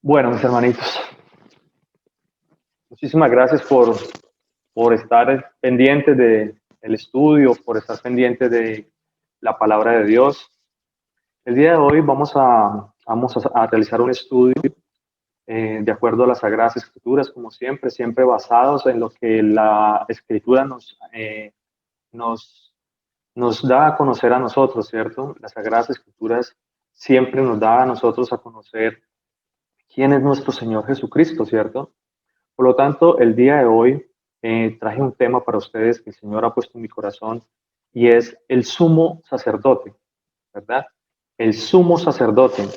Bueno, mis hermanitos, muchísimas gracias por estar pendientes del estudio, por estar pendientes de la palabra de Dios. El día de hoy vamos a realizar un estudio de acuerdo a las Sagradas Escrituras, como siempre, siempre basados en lo que la Escritura nos, nos da a conocer a nosotros, ¿cierto? Las Sagradas Escrituras siempre nos da a nosotros a conocer quién es nuestro Señor Jesucristo, ¿cierto? Por lo tanto, el día de hoy traje un tema para ustedes que el Señor ha puesto en mi corazón y es el sumo sacerdote, ¿verdad? El sumo sacerdote.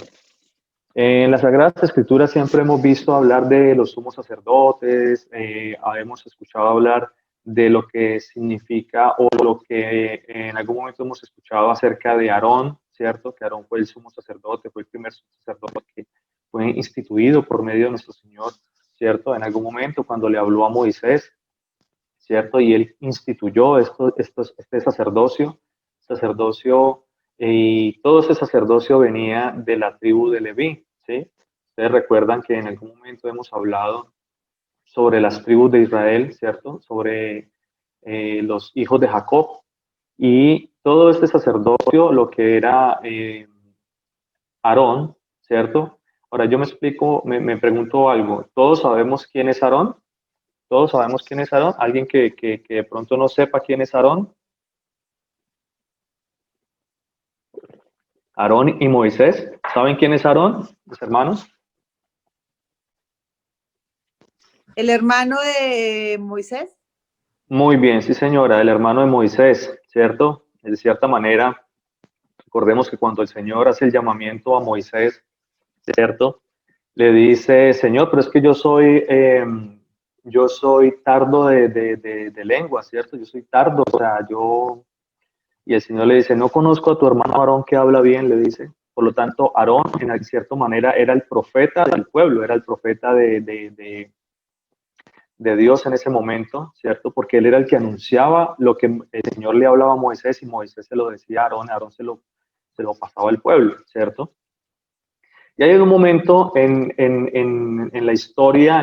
En las Sagradas Escrituras siempre hemos visto hablar de los sumos sacerdotes, hemos escuchado hablar de lo que significa o lo que en algún momento hemos escuchado acerca de Aarón, ¿cierto? Que Aarón fue el sumo sacerdote, fue el primer sumo sacerdote que fue instituido por medio de nuestro Señor, ¿cierto? En algún momento cuando le habló a Moisés, ¿cierto? Y él instituyó este sacerdocio, y todo ese sacerdocio venía de la tribu de Leví, ¿sí? Ustedes recuerdan que en algún momento hemos hablado sobre las tribus de Israel, ¿cierto? Sobre los hijos de Jacob y todo este sacerdocio, lo que era Aarón, ¿cierto? Ahora yo me pregunto algo, ¿todos sabemos quién es Aarón? ¿Todos sabemos quién es Aarón? ¿Alguien que de pronto no sepa quién es Aarón? Aarón y Moisés. ¿Saben quién es Aarón, mis hermanos? ¿El hermano de Moisés? Muy bien, sí señora, el hermano de Moisés, ¿cierto? De cierta manera, recordemos que cuando el Señor hace el llamamiento a Moisés, ¿cierto? Le dice, Señor, pero es que yo soy tardo de lengua, ¿cierto? Yo soy tardo, o sea, y el Señor le dice, no conozco a tu hermano Aarón que habla bien, le dice. Por lo tanto, Aarón, en cierta manera, era el profeta del pueblo, era el profeta de Dios en ese momento, ¿cierto? Porque él era el que anunciaba lo que el Señor le hablaba a Moisés y Moisés se lo decía a Aarón, Aarón se lo pasaba al pueblo, ¿cierto? Y hay un momento en la historia,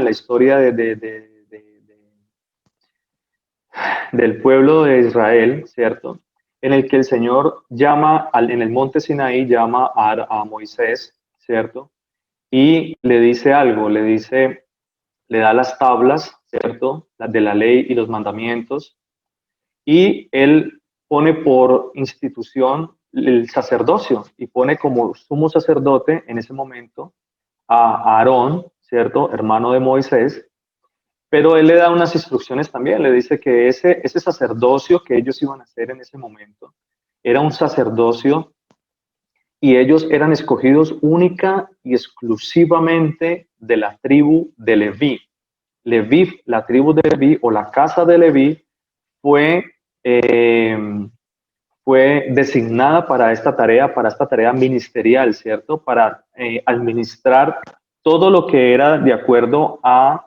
del pueblo de Israel, ¿cierto? En el que el Señor en el monte Sinaí, llama a Moisés, ¿cierto? Y le dice algo, le da las tablas, ¿cierto? Las de la ley y los mandamientos, y él pone por institución el sacerdocio y pone como sumo sacerdote en ese momento a Aarón, ¿cierto? Hermano de Moisés, pero él le da unas instrucciones también, le dice que ese sacerdocio que ellos iban a hacer en ese momento era un sacerdocio y ellos eran escogidos única y exclusivamente de la tribu de Leví. Leví, la tribu de Leví o la casa de Leví fue, eh, fue designada para esta tarea ministerial, ¿cierto? Para administrar todo lo que era de acuerdo a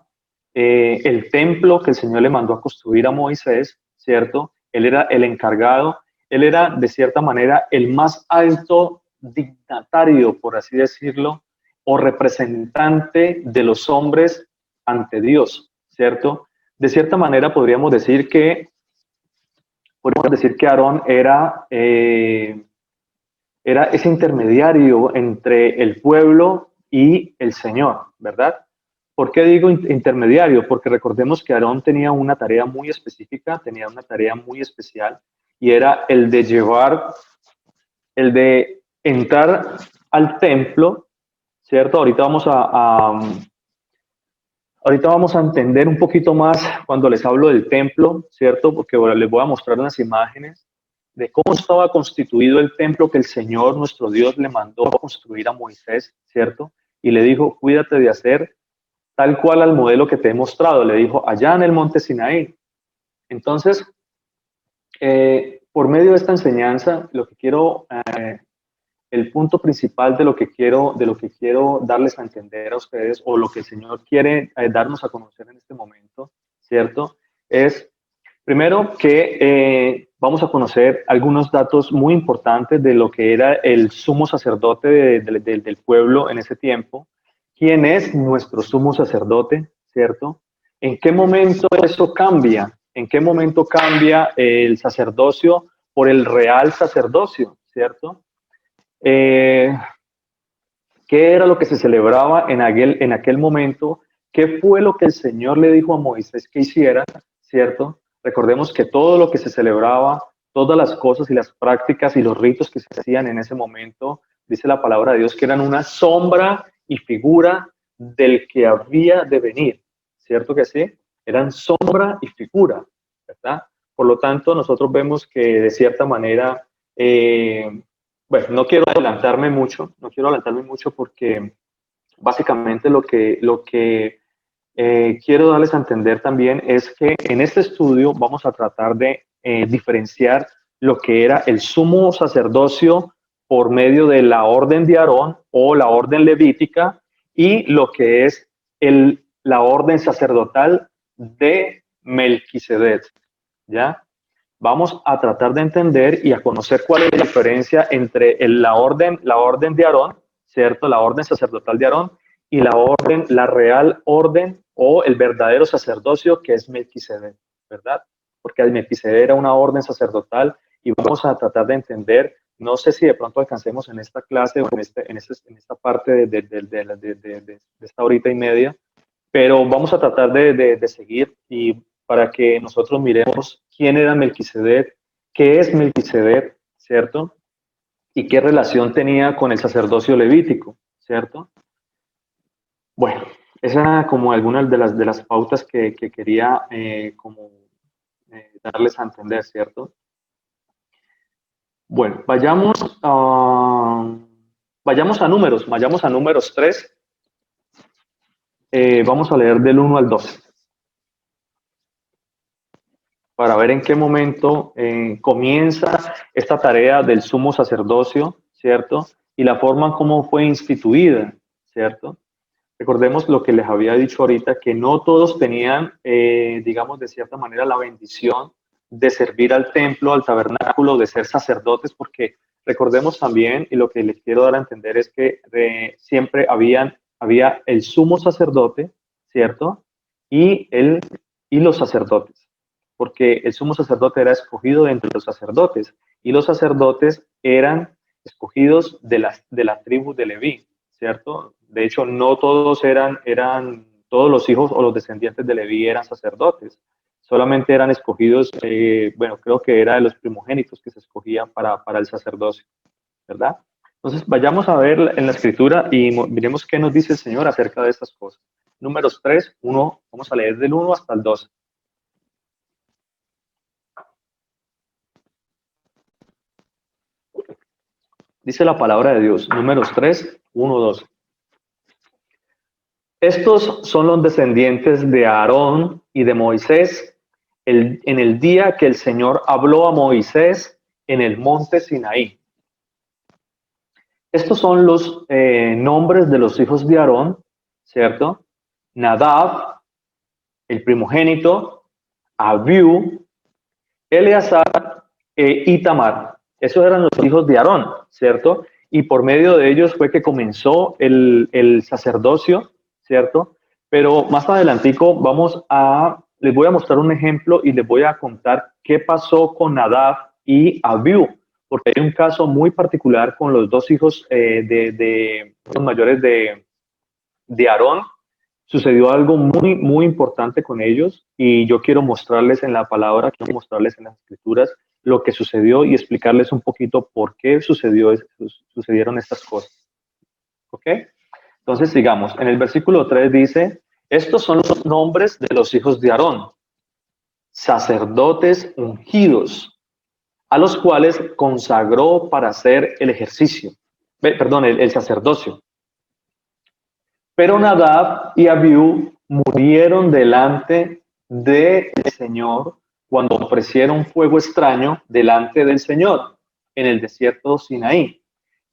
el templo que el Señor le mandó a construir a Moisés, ¿cierto? Él era el encargado, él era de cierta manera el más alto dignatario, por así decirlo, o representante de los hombres ante Dios, ¿cierto? De cierta manera podríamos decir que Aarón era ese intermediario entre el pueblo y el Señor, ¿verdad? ¿Por qué digo intermediario? Porque recordemos que Aarón tenía una tarea muy específica, tenía una tarea muy especial, y era el de entrar al templo, ¿cierto? Ahorita vamos a entender un poquito más cuando les hablo del templo, ¿cierto? Porque ahora les voy a mostrar unas imágenes de cómo estaba constituido el templo que el Señor, nuestro Dios, le mandó a construir a Moisés, ¿cierto? Y le dijo, cuídate de hacer tal cual al modelo que te he mostrado, le dijo, allá en el monte Sinaí. Entonces, por medio de esta enseñanza, el punto principal de lo que quiero darles a entender a ustedes, o lo que el Señor quiere darnos a conocer en este momento, ¿cierto? Es, primero, que vamos a conocer algunos datos muy importantes de lo que era el sumo sacerdote del pueblo en ese tiempo, quién es nuestro sumo sacerdote, ¿cierto? ¿En qué momento eso cambia? ¿En qué momento cambia el sacerdocio por el real sacerdocio, ¿cierto? ¿Qué era lo que se celebraba en aquel momento? ¿Qué fue lo que el Señor le dijo a Moisés que hiciera, ¿cierto? Recordemos que todo lo que se celebraba, todas las cosas y las prácticas y los ritos que se hacían en ese momento, dice la palabra de Dios, que eran una sombra y figura del que había de venir, ¿cierto que sí? Eran sombra y figura, ¿verdad? Por lo tanto, nosotros vemos que de cierta manera, bueno, no quiero adelantarme mucho porque básicamente lo que quiero darles a entender también es que en este estudio vamos a tratar de diferenciar lo que era el sumo sacerdocio por medio de la orden de Aarón o la orden levítica y lo que es la orden sacerdotal de Melquisedec, ¿ya? Vamos a tratar de entender y a conocer cuál es la diferencia entre la orden de Aarón, ¿cierto? La orden sacerdotal de Aarón y la real orden o el verdadero sacerdocio que es Melquisedec, ¿verdad? Porque el Melquisedec era una orden sacerdotal y vamos a tratar de entender, no sé si de pronto alcancemos en esta clase o en esta parte de esta horita y media, pero vamos a tratar de seguir y para que nosotros miremos quién era Melquisedec, qué es Melquisedec, ¿cierto? Y qué relación tenía con el sacerdocio levítico, ¿cierto? Bueno, esa era como algunas de las pautas que quería darles a entender, ¿cierto? Bueno, vayamos a números 3. Vamos a leer del 1 al 12 para ver en qué momento comienza esta tarea del sumo sacerdocio, ¿cierto? Y la forma como fue instituida, ¿cierto? Recordemos lo que les había dicho ahorita, que no todos tenían, digamos, de cierta manera la bendición de servir al templo, al tabernáculo, de ser sacerdotes, porque recordemos también, y lo que les quiero dar a entender es que siempre había el sumo sacerdote, ¿cierto? Y los sacerdotes, porque el sumo sacerdote era escogido de entre los sacerdotes, y los sacerdotes eran escogidos de la tribu de Leví, ¿cierto? De hecho, no todos todos los hijos o los descendientes de Leví eran sacerdotes, solamente eran escogidos, bueno, creo que era de los primogénitos que se escogían para el sacerdocio, ¿verdad? Entonces, vayamos a ver en la escritura y miremos qué nos dice el Señor acerca de estas cosas. Números 3, vamos a leer del 1 hasta el 12. Dice la palabra de Dios, Números 3, 1, 2. Estos son los descendientes de Aarón y de Moisés en el día que el Señor habló a Moisés en el monte Sinaí. Estos son los nombres de los hijos de Aarón, ¿cierto? Nadab, el primogénito, Abiú, Eleazar e Itamar. Esos eran los hijos de Aarón, ¿cierto? Y por medio de ellos fue que comenzó el sacerdocio, ¿cierto? Pero más adelantico les voy a mostrar un ejemplo y les voy a contar qué pasó con Nadab y Abiú, porque hay un caso muy particular con los dos hijos los mayores de Aarón. Sucedió algo muy, muy importante con ellos y yo quiero mostrarles en la palabra, quiero mostrarles en las escrituras lo que sucedió y explicarles un poquito por qué sucedieron estas cosas. ¿Ok? Entonces, sigamos. En el versículo 3 dice, estos son los nombres de los hijos de Aarón, sacerdotes ungidos, a los cuales consagró para hacer el el sacerdocio. Pero Nadab y Abiú murieron delante del Señor cuando ofrecieron fuego extraño delante del Señor en el desierto de Sinaí,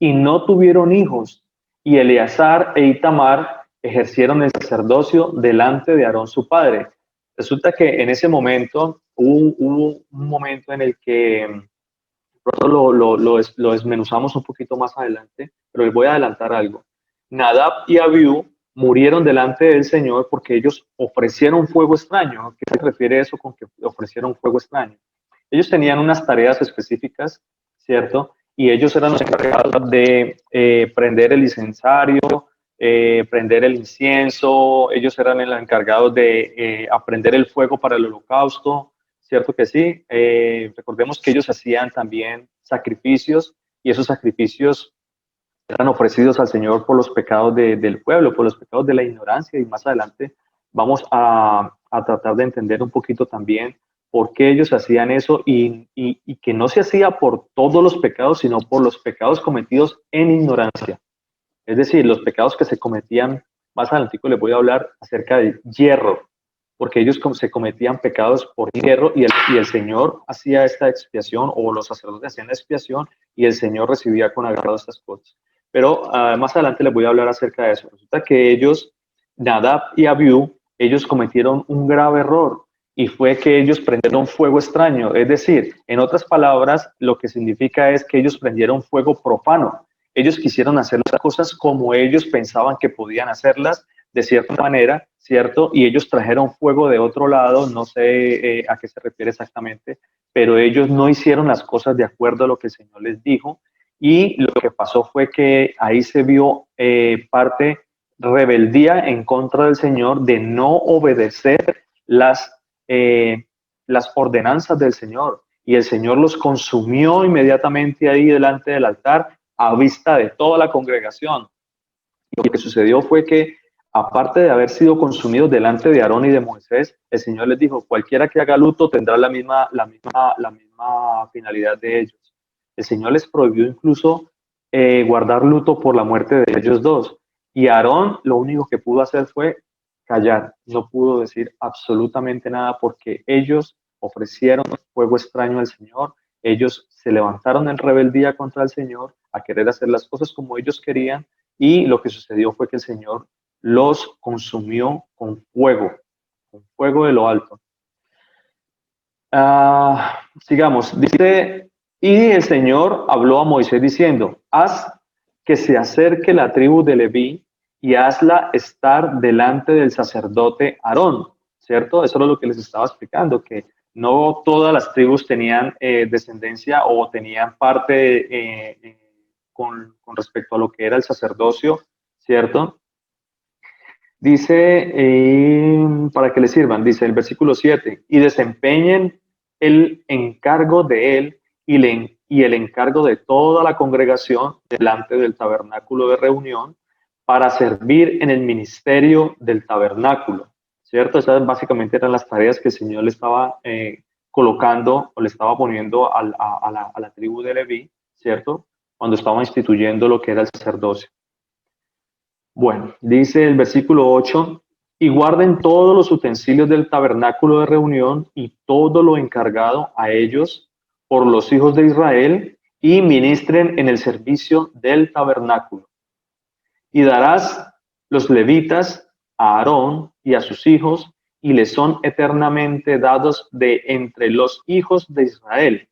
y no tuvieron hijos, y Eleazar e Itamar ejercieron el sacerdocio delante de Aarón su padre. Resulta que en ese momento hubo un momento en el que lo desmenuzamos un poquito más adelante, pero les voy a adelantar algo. Nadab y Abiú murieron delante del Señor porque ellos ofrecieron fuego extraño. ¿A qué se refiere eso con que ofrecieron fuego extraño? Ellos tenían unas tareas específicas, ¿cierto? Y ellos eran los encargados de prender el incensario, prender el incienso, ellos eran los encargados de aprender el fuego para el holocausto, ¿cierto que sí? Recordemos que ellos hacían también sacrificios y esos sacrificios eran ofrecidos al Señor por los pecados del pueblo, por los pecados de la ignorancia, y más adelante vamos a tratar de entender un poquito también por qué ellos hacían eso y que no se hacía por todos los pecados, sino por los pecados cometidos en ignorancia. Es decir, los pecados que se cometían, más adelante les voy a hablar acerca de hierro, porque ellos se cometían pecados por hierro y el Señor hacía esta expiación, o los sacerdotes hacían la expiación, y el Señor recibía con agrado estas cosas. Pero más adelante les voy a hablar acerca de eso. Resulta que ellos, Nadab y Abiú, ellos cometieron un grave error, y fue que ellos prendieron fuego extraño. Es decir, en otras palabras, lo que significa es que ellos prendieron fuego profano. Ellos quisieron hacer las cosas como ellos pensaban que podían hacerlas, de cierta manera, ¿cierto? Y ellos trajeron fuego de otro lado, no sé a qué se refiere exactamente, pero ellos no hicieron las cosas de acuerdo a lo que el Señor les dijo, y lo que pasó fue que ahí se vio parte rebeldía en contra del Señor, de no obedecer las ordenanzas del Señor, y el Señor los consumió inmediatamente ahí delante del altar a vista de toda la congregación. Lo que sucedió fue que, aparte de haber sido consumidos delante de Aarón y de Moisés, el Señor les dijo: cualquiera que haga luto tendrá la misma finalidad de ellos. El Señor les prohibió incluso guardar luto por la muerte de ellos dos. Y Aarón lo único que pudo hacer fue callar, no pudo decir absolutamente nada, porque ellos ofrecieron fuego extraño al Señor. Ellos se levantaron en rebeldía contra el Señor, a querer hacer las cosas como ellos querían, y lo que sucedió fue que el Señor los consumió con fuego de lo alto. Sigamos, dice: y el Señor habló a Moisés diciendo: haz que se acerque la tribu de Leví y hazla estar delante del sacerdote Aarón, ¿cierto? Eso es lo que les estaba explicando, que no todas las tribus tenían descendencia o tenían parte con respecto a lo que era el sacerdocio, ¿cierto? Dice, para que le sirvan, dice el versículo 7, y desempeñen el encargo de él y el encargo de toda la congregación delante del tabernáculo de reunión, para servir en el ministerio del tabernáculo, ¿cierto? Esas básicamente eran las tareas que el Señor le estaba colocando, o le estaba poniendo a la tribu de Leví, ¿cierto? Cuando estaba instituyendo lo que era el sacerdocio. Bueno, dice el versículo 8, y guarden todos los utensilios del tabernáculo de reunión y todo lo encargado a ellos por los hijos de Israel, y ministren en el servicio del tabernáculo. Y darás los levitas a Aarón y a sus hijos, y les son eternamente dados de entre los hijos de Israel.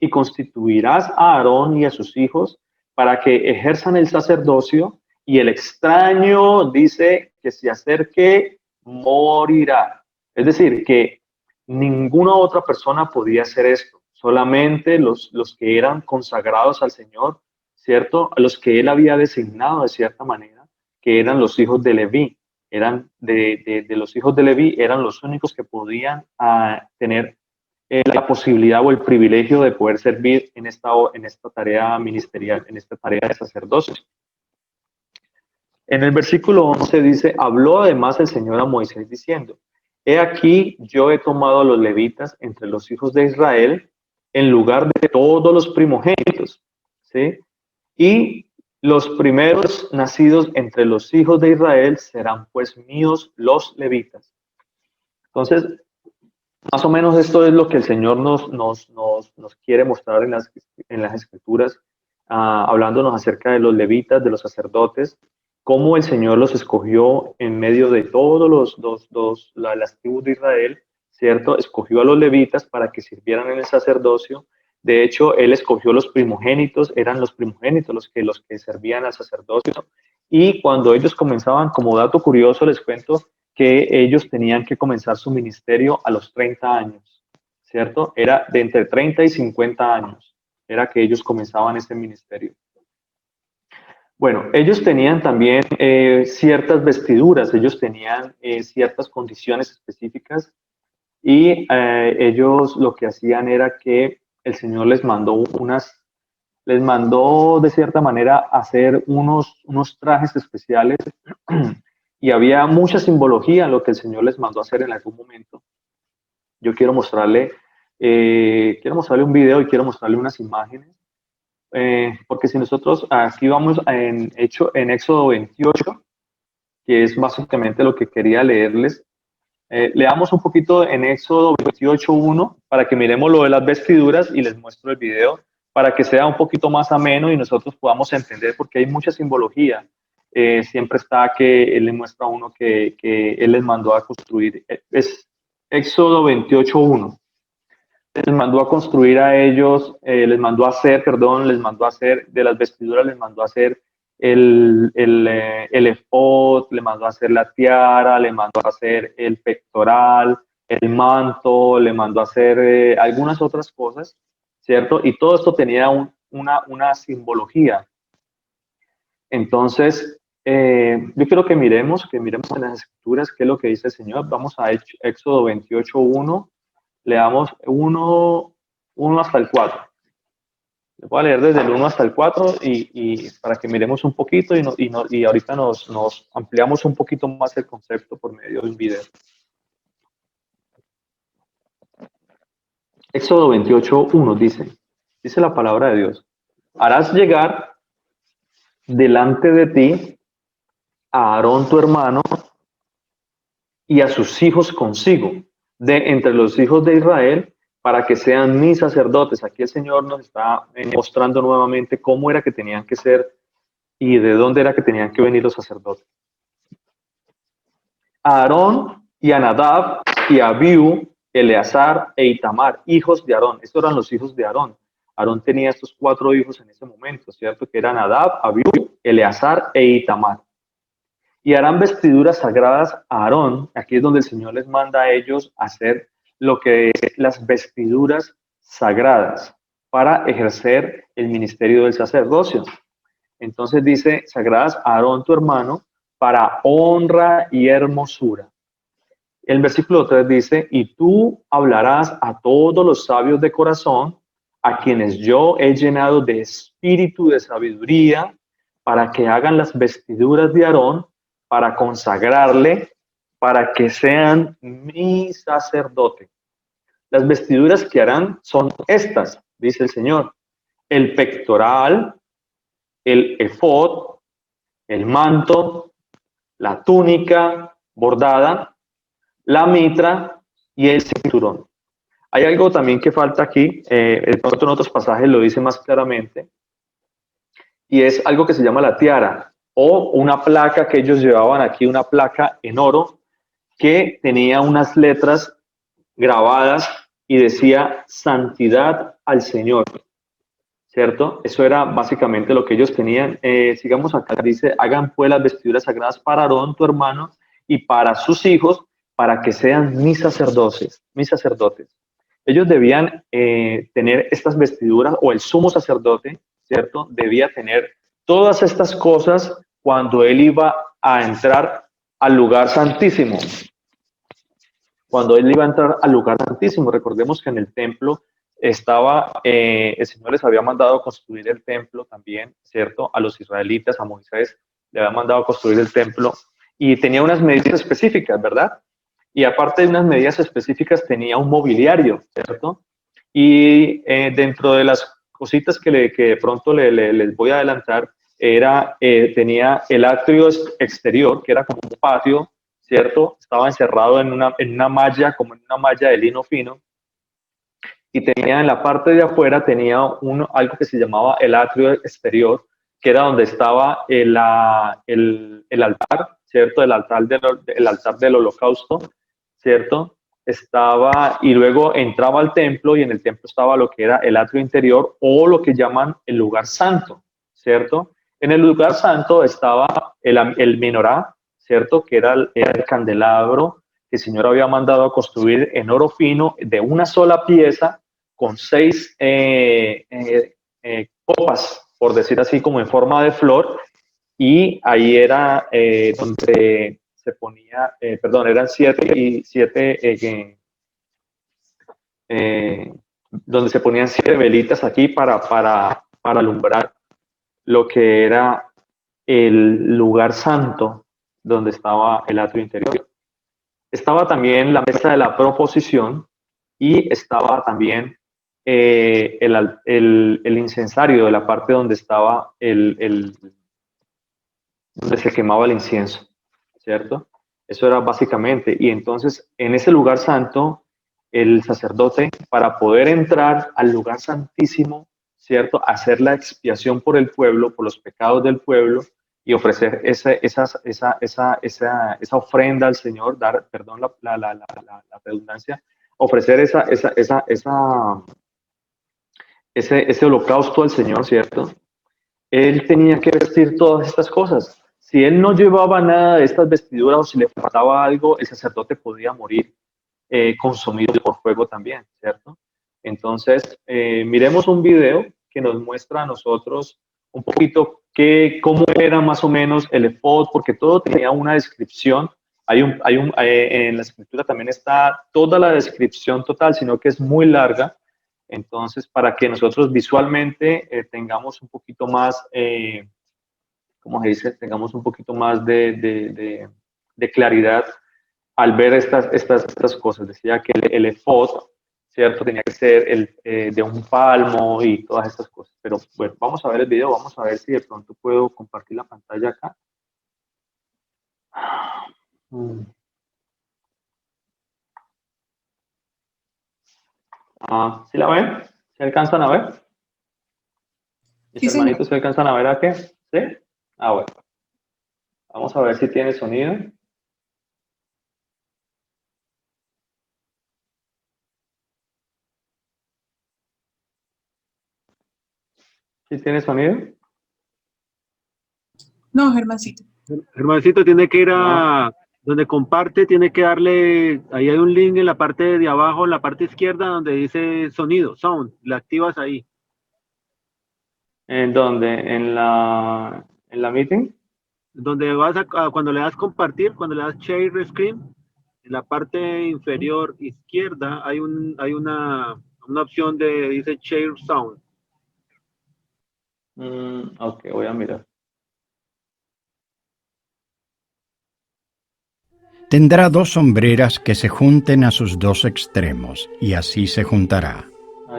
Y constituirás a Aarón y a sus hijos para que ejerzan el sacerdocio, y el extraño, dice, que se acerque, morirá. Es decir, que ninguna otra persona podía hacer esto, solamente los que eran consagrados al Señor, ¿cierto? A los que él había designado de cierta manera, que eran los hijos de Leví. Eran de los hijos de Leví, eran los únicos que podían tener la posibilidad o el privilegio de poder servir en esta tarea ministerial, en esta tarea de sacerdocio. En el versículo 11 dice: habló además el Señor a Moisés diciendo: he aquí, yo he tomado a los levitas entre los hijos de Israel en lugar de todos los primogénitos, ¿sí? Y los primeros nacidos entre los hijos de Israel serán pues míos los levitas. Entonces, más o menos esto es lo que el Señor nos quiere mostrar en las Escrituras, hablándonos acerca de los levitas, de los sacerdotes, cómo el Señor los escogió en medio de todos las tribus de Israel, ¿cierto? Escogió a los levitas para que sirvieran en el sacerdocio. De hecho, Él escogió los primogénitos, eran los primogénitos los que servían al sacerdocio, Y cuando ellos comenzaban, como dato curioso, les cuento que ellos tenían que comenzar su ministerio a los 30 años, ¿cierto? Era de entre 30 y 50 años, era que ellos comenzaban ese ministerio. Bueno, ellos tenían también ciertas vestiduras, ellos tenían ciertas condiciones específicas y ellos lo que hacían era que el Señor les mandó de cierta manera hacer unos trajes especiales y había mucha simbología en lo que el Señor les mandó hacer en algún momento. Yo quiero mostrarle un video y quiero mostrarle unas imágenes, porque si nosotros aquí vamos en Éxodo 28, que es básicamente lo que quería leerles, leamos un poquito en Éxodo 28:1 para que miremos lo de las vestiduras y les muestro el video para que sea un poquito más ameno y nosotros podamos entender, porque hay mucha simbología. Siempre está que él le muestra a uno que él les mandó a construir. Es Éxodo 28:1. Les mandó a construir a ellos, les mandó a hacer de las vestiduras, les mandó a hacer el efod, le mandó a hacer la tiara, le mandó a hacer el pectoral, el manto, le mandó a hacer algunas otras cosas, ¿cierto? Y todo esto tenía una simbología. Entonces, yo quiero que miremos en las escrituras qué es lo que dice el Señor. Vamos a Éxodo 28:1. Leamos 1 hasta el 4. Les voy a leer desde el 1 hasta el 4 y para que miremos un poquito y ahorita nos ampliamos un poquito más el concepto por medio de un video. Éxodo 28:1 dice la palabra de Dios: harás llegar delante de ti a Aarón tu hermano y a sus hijos consigo, de entre los hijos de Israel, para que sean mis sacerdotes. Aquí el Señor nos está mostrando nuevamente cómo era que tenían que ser y de dónde era que tenían que venir los sacerdotes. A Aarón y a Nadab y a Abiú, Eleazar e Itamar, hijos de Aarón. Estos eran los hijos de Aarón. Aarón tenía estos 4 hijos en ese momento, ¿cierto? Que eran Nadab, Abiú, Eleazar e Itamar. Y harán vestiduras sagradas a Aarón. Aquí es donde el Señor les manda a ellos hacer lo que es las vestiduras sagradas para ejercer el ministerio del sacerdocio. Entonces dice: sagradas a Aarón tu hermano para honra y hermosura. El versículo 3 dice: y tú hablarás a todos los sabios de corazón, a quienes yo he llenado de espíritu de sabiduría, para que hagan las vestiduras de Aarón, para consagrarle, para que sean mi sacerdote. Las vestiduras que harán son estas, dice el Señor: el pectoral, el efod, el manto, la túnica bordada, la mitra y el cinturón. Hay algo también que falta aquí, en otros pasajes lo dice más claramente, y es algo que se llama la tiara, o una placa que ellos llevaban aquí, una placa en oro, que tenía unas letras grabadas y decía: santidad al Señor, ¿cierto? Eso era básicamente lo que ellos tenían. Sigamos acá, dice: hagan pues las vestiduras sagradas para Aarón, tu hermano, y para sus hijos, para que sean mis sacerdotes. Ellos debían tener estas vestiduras, o el sumo sacerdote, ¿cierto? Debía tener todas estas cosas cuando él iba a entrar al lugar santísimo. Cuando él iba a entrar al lugar santísimo, recordemos que en el templo estaba, el Señor les había mandado construir el templo también, ¿cierto? A los israelitas, a Moisés, le había mandado construir el templo y tenía unas medidas específicas, ¿verdad? Y aparte de unas medidas específicas, tenía un mobiliario, ¿cierto? Y dentro de las cositas que de pronto les voy a adelantar, tenía el atrio exterior, que era como un patio, ¿cierto? Estaba encerrado en una malla, como en una malla de lino fino, y tenía en la parte de afuera, tenía algo que se llamaba el atrio exterior, que era donde estaba el altar, ¿cierto? El altar del holocausto, ¿cierto? Estaba, y luego entraba al templo, y en el templo estaba lo que era el atrio interior, o lo que llaman el lugar santo, ¿cierto? En el lugar santo estaba el menorá, ¿cierto? Que era el candelabro que el Señor había mandado a construir en oro fino de una sola pieza con 6 copas, por decir así, como en forma de flor, y ahí era donde se ponía, perdón, eran 7 donde se ponían 7 velitas aquí para alumbrar lo que era el lugar santo donde estaba el atrio interior. Estaba también la mesa de la proposición y estaba también el incensario de la parte donde estaba donde se quemaba el incienso, ¿cierto? Eso era básicamente. Y entonces, en ese lugar santo, el sacerdote, para poder entrar al lugar santísimo, ¿cierto? Hacer la expiación por el pueblo, por los pecados del pueblo, y ofrecer esa ofrenda al Señor, dar, perdón la redundancia, ofrecer ese holocausto al Señor, ¿cierto? Él tenía que vestir todas estas cosas. Si él no llevaba nada de estas vestiduras o si le faltaba algo, el sacerdote podía morir consumido por fuego también, ¿cierto? Entonces, miremos un video que nos muestra a nosotros un poquito cómo era más o menos el efod, porque todo tenía una descripción. En la escritura también está toda la descripción total, sino que es muy larga. Entonces, para que nosotros visualmente tengamos un poquito más, ¿cómo se dice? Tengamos un poquito más de claridad al ver estas cosas. Decía que el efod, ¿cierto? Tenía que ser de un palmo y todas estas cosas. Pero bueno, vamos a ver el video, vamos a ver si de pronto puedo compartir la pantalla acá. ¿Sí la ven? ¿Se alcanzan a ver? Mis Sí, hermanitos, ¿se alcanzan a ver a qué? ¿Sí? Bueno. Vamos a ver si tiene sonido. ¿Sí tiene sonido? No, Germancito. Germancito tiene que ir a donde comparte, tiene que darle, ahí hay un link en la parte de abajo, en la parte izquierda, donde dice sonido, sound, la activas ahí. ¿En dónde? ¿En la meeting? Donde vas cuando le das compartir, cuando le das share screen, en la parte inferior izquierda hay una opción de dice share sound. Ok, voy a mirar. Tendrá 2 sombreras que se junten a sus 2 extremos, y así se juntará.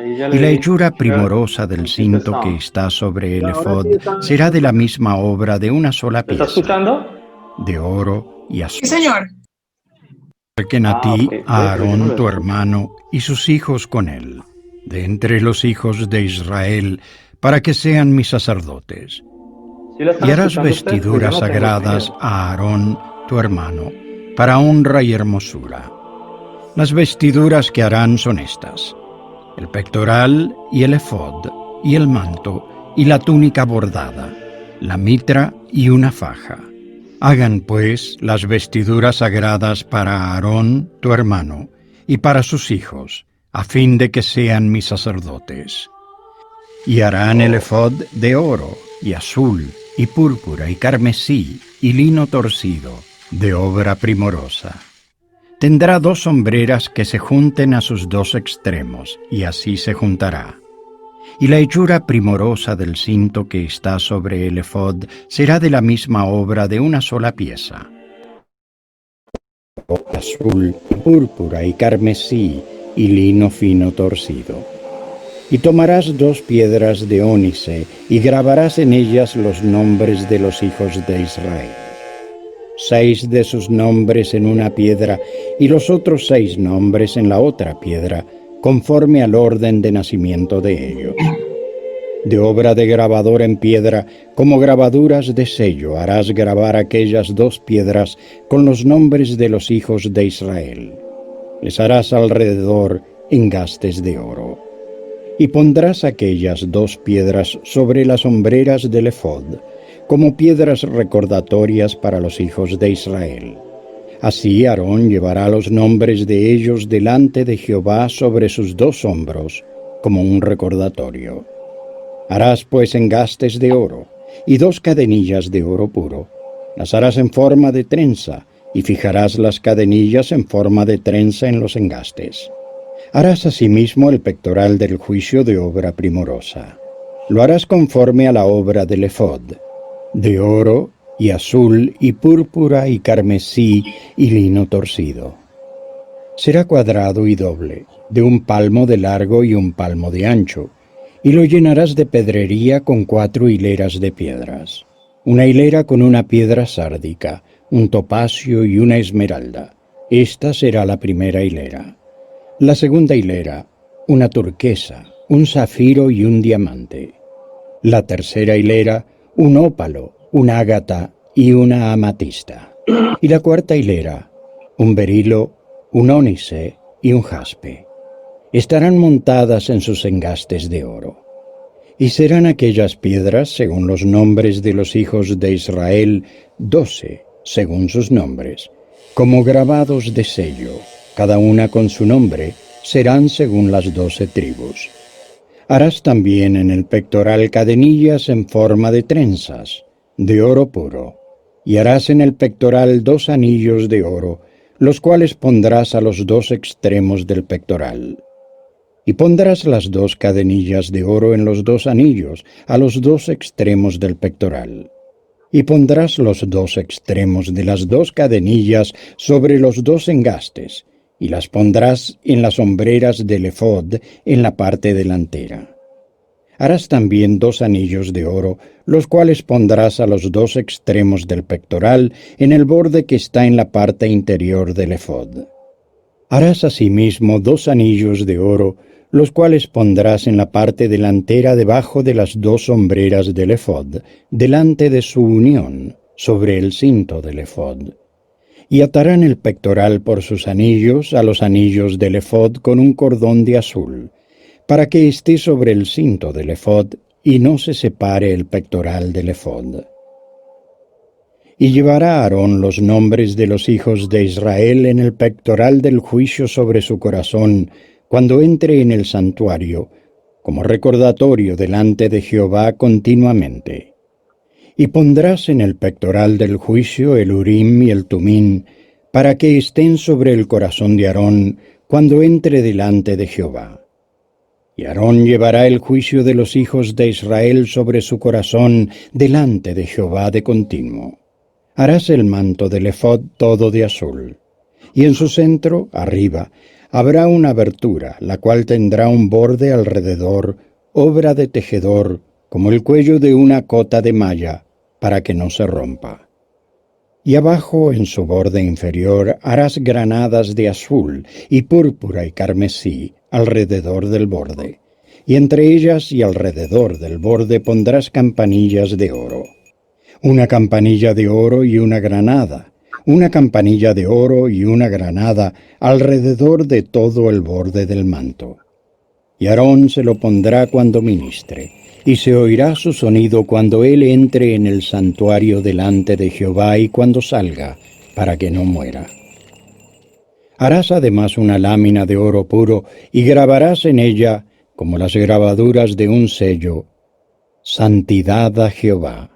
Y la hechura primorosa del cinto que está sobre el efod será de la misma obra de una sola pieza. ¿Estás escuchando? De oro y azul. Sí, señor. Acerquen a ti Okay. a Aarón tu hermano y sus hijos con él, de entre los hijos de Israel, para que sean mis sacerdotes. Y harás vestiduras sagradas a Aarón tu hermano, para honra y hermosura. Las vestiduras que harán son estas: el pectoral y el efod, y el manto, y la túnica bordada, la mitra y una faja. Hagan pues las vestiduras sagradas para Aarón tu hermano, y para sus hijos, a fin de que sean mis sacerdotes. Y harán el efod de oro, y azul, y púrpura, y carmesí, y lino torcido, de obra primorosa. Tendrá 2 sombreras que se junten a sus 2 extremos, y así se juntará. Y la hechura primorosa del cinto que está sobre el efod será de la misma obra de una sola pieza. Azul, púrpura y carmesí, y lino fino torcido. Y tomarás 2 piedras de ónice, y grabarás en ellas los nombres de los hijos de Israel. 6 de sus nombres en una piedra, y los otros 6 nombres en la otra piedra, conforme al orden de nacimiento de ellos. De obra de grabador en piedra, como grabaduras de sello, harás grabar aquellas 2 piedras con los nombres de los hijos de Israel. Les harás alrededor engastes de oro. Y pondrás aquellas 2 piedras sobre las hombreras del efod, como piedras recordatorias para los hijos de Israel. Así Aarón llevará los nombres de ellos delante de Jehová sobre sus 2 hombros, como un recordatorio. Harás pues engastes de oro, y 2 cadenillas de oro puro. Las harás en forma de trenza, y fijarás las cadenillas en forma de trenza en los engastes. Harás asimismo el pectoral del juicio de obra primorosa. Lo harás conforme a la obra del efod, de oro, y azul, y púrpura, y carmesí, y lino torcido. Será cuadrado y doble, de 1 palmo de largo y 1 palmo de ancho, y lo llenarás de pedrería con 4 hileras de piedras. Una hilera con una piedra sárdica, un topacio y una esmeralda. Esta será la primera hilera. La segunda hilera, una turquesa, un zafiro y un diamante. La tercera hilera, un ópalo, un ágata y una amatista. Y la cuarta hilera, un berilo, un ónice y un jaspe. Estarán montadas en sus engastes de oro. Y serán aquellas piedras, según los nombres de los hijos de Israel, 12, según sus nombres, como grabados de sello, cada una con su nombre, serán según las 12 tribus. Harás también en el pectoral cadenillas en forma de trenzas, de oro puro, y harás en el pectoral 2 anillos de oro, los cuales pondrás a los 2 extremos del pectoral. Y pondrás las 2 cadenillas de oro en los 2 anillos, a los 2 extremos del pectoral. Y pondrás los 2 extremos de las 2 cadenillas sobre los 2 engastes, y las pondrás en las hombreras del efod en la parte delantera. Harás también 2 anillos de oro, los cuales pondrás a los 2 extremos del pectoral en el borde que está en la parte interior del efod. Harás asimismo 2 anillos de oro, los cuales pondrás en la parte delantera debajo de las 2 hombreras del efod, delante de su unión, sobre el cinto del efod. Y atarán el pectoral por sus anillos a los anillos del efod con un cordón de azul, para que esté sobre el cinto del efod y no se separe el pectoral del efod. Y llevará Aarón los nombres de los hijos de Israel en el pectoral del juicio sobre su corazón, cuando entre en el santuario, como recordatorio delante de Jehová continuamente. Y pondrás en el pectoral del juicio el Urim y el Tumín, para que estén sobre el corazón de Aarón cuando entre delante de Jehová. Y Aarón llevará el juicio de los hijos de Israel sobre su corazón delante de Jehová de continuo. Harás el manto del efod todo de azul, y en su centro, arriba, habrá una abertura, la cual tendrá un borde alrededor, obra de tejedor, como el cuello de una cota de malla, para que no se rompa. Y abajo, en su borde inferior, harás granadas de azul, y púrpura y carmesí, alrededor del borde. Y entre ellas y alrededor del borde pondrás campanillas de oro. Una campanilla de oro y una granada, una campanilla de oro y una granada alrededor de todo el borde del manto. Y Aarón se lo pondrá cuando ministre, y se oirá su sonido cuando él entre en el santuario delante de Jehová y cuando salga, para que no muera. Harás además una lámina de oro puro, y grabarás en ella, como las grabaduras de un sello, Santidad a Jehová.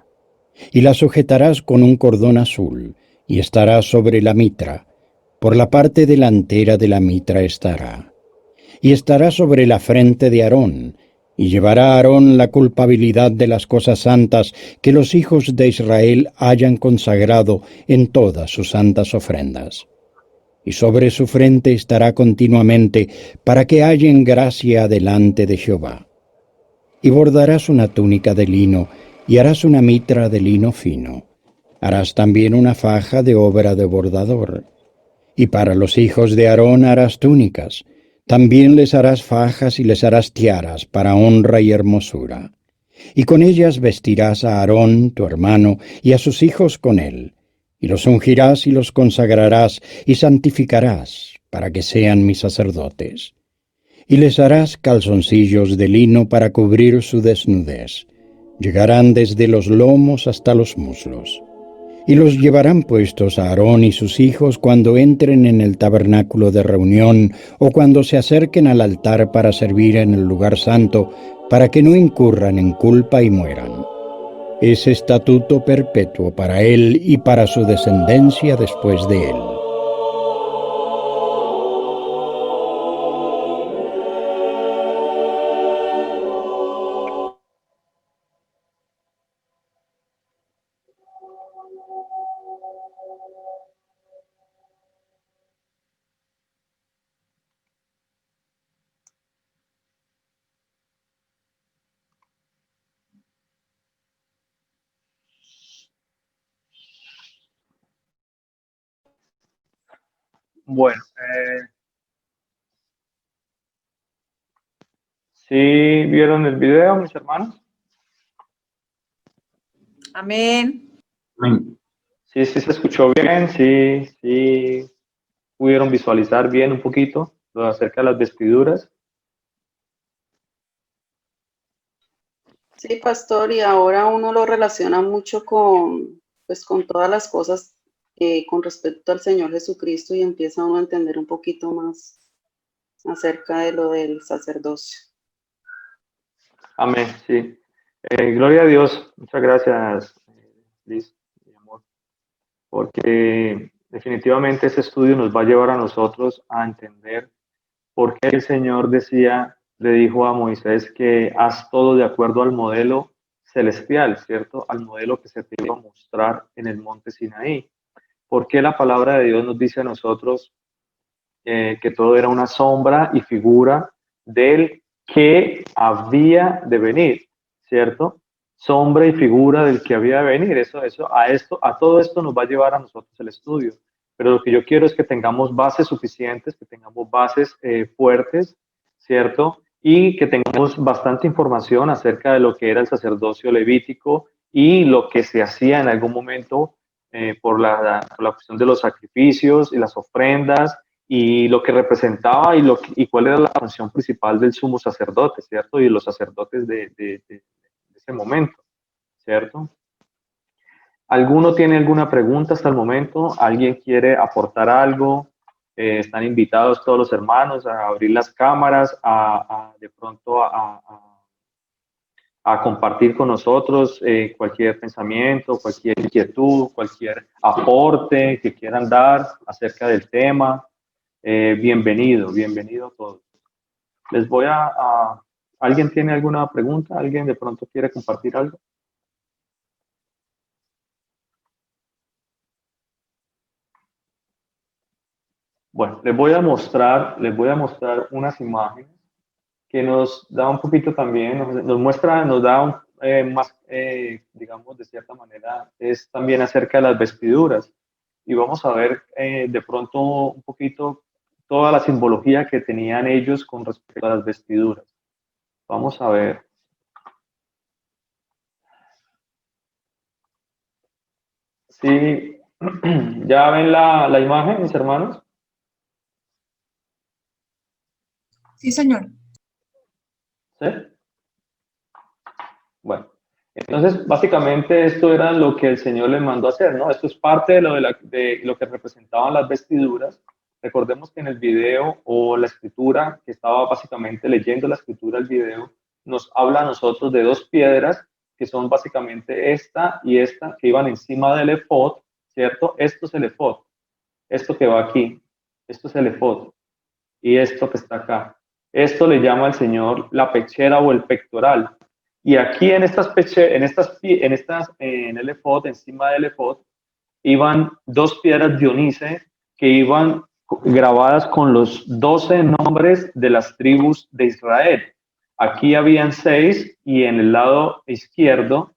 Y la sujetarás con un cordón azul, y estará sobre la mitra, por la parte delantera de la mitra estará. Y estará sobre la frente de Aarón, y llevará a Aarón la culpabilidad de las cosas santas que los hijos de Israel hayan consagrado en todas sus santas ofrendas. Y sobre su frente estará continuamente, para que hallen gracia delante de Jehová. Y bordarás una túnica de lino, y harás una mitra de lino fino. Harás también una faja de obra de bordador. Y para los hijos de Aarón harás túnicas. También les harás fajas y les harás tiaras para honra y hermosura. Y con ellas vestirás a Aarón, tu hermano, y a sus hijos con él. Y los ungirás y los consagrarás y santificarás, para que sean mis sacerdotes. Y les harás calzoncillos de lino para cubrir su desnudez. Llegarán desde los lomos hasta los muslos. Y los llevarán puestos a Aarón y sus hijos cuando entren en el tabernáculo de reunión o cuando se acerquen al altar para servir en el lugar santo, para que no incurran en culpa y mueran. Es estatuto perpetuo para él y para su descendencia después de él. Bueno, ¿sí vieron el video, mis hermanos? Amén. Sí, sí se escuchó bien, sí pudieron visualizar bien un poquito lo acerca de las vestiduras. Sí, pastor, y ahora uno lo relaciona mucho con, pues, con todas las cosas con respecto al Señor Jesucristo y empieza uno a entender un poquito más acerca de lo del sacerdocio. Amén, sí. Gloria a Dios. Muchas gracias, Liz, mi amor, porque definitivamente ese estudio nos va a llevar a nosotros a entender por qué el Señor le dijo a Moisés que haz todo de acuerdo al modelo celestial, ¿cierto? Al modelo que se te iba a mostrar en el monte Sinaí. ¿Por qué la palabra de Dios nos dice a nosotros que todo era una sombra y figura del que había de venir, ¿cierto? Sombra y figura del que había de venir. A todo esto nos va a llevar a nosotros el estudio. Pero lo que yo quiero es que tengamos bases suficientes, que tengamos bases fuertes, ¿cierto? Y que tengamos bastante información acerca de lo que era el sacerdocio levítico y lo que se hacía en algún momento por la cuestión de los sacrificios y las ofrendas y lo que representaba y cuál era la función principal del sumo sacerdote, ¿cierto? Y de los sacerdotes de ese momento, ¿cierto? ¿Alguno tiene alguna pregunta hasta el momento? ¿Alguien quiere aportar algo? Están invitados todos los hermanos a abrir las cámaras, de pronto a compartir con nosotros cualquier pensamiento, cualquier inquietud, cualquier aporte que quieran dar acerca del tema. Bienvenido a todos. Les voy ¿Alguien tiene alguna pregunta? ¿Alguien de pronto quiere compartir algo? Bueno, les voy a mostrar unas imágenes que nos da un poquito también, nos da más, digamos, de cierta manera, es también acerca de las vestiduras. Y vamos a ver de pronto un poquito toda la simbología que tenían ellos con respecto a las vestiduras. Vamos a ver. Sí, ¿ya ven la imagen, mis hermanos? Sí, señor. ¿Sí? Bueno, entonces básicamente esto era lo que el Señor les mandó a hacer, ¿no? Esto es parte de lo que representaban las vestiduras. Recordemos que en el video o la escritura, que estaba básicamente leyendo la escritura del video, nos habla a nosotros de dos piedras que son básicamente esta y esta, que iban encima del efod, ¿cierto? Esto es el efod, esto que va aquí, esto es el efod, y esto que está acá. Esto le llama al Señor la pechera o el pectoral. Y aquí en el efod, encima del efod, iban dos piedras Dionice que iban grabadas con los 12 nombres de las tribus de Israel. Aquí habían 6 y en el lado izquierdo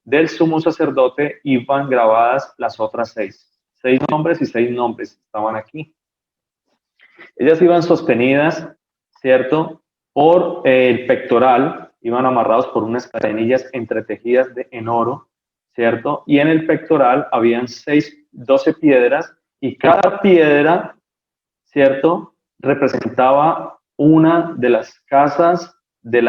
del sumo sacerdote iban grabadas las otras 6. 6 nombres y 6 nombres estaban aquí. Ellas iban sostenidas, ¿cierto?, por el pectoral, iban amarrados por unas cadenillas entretejidas en oro, ¿cierto? Y en el pectoral habían 12 piedras y cada piedra, ¿cierto?, representaba una de las casas de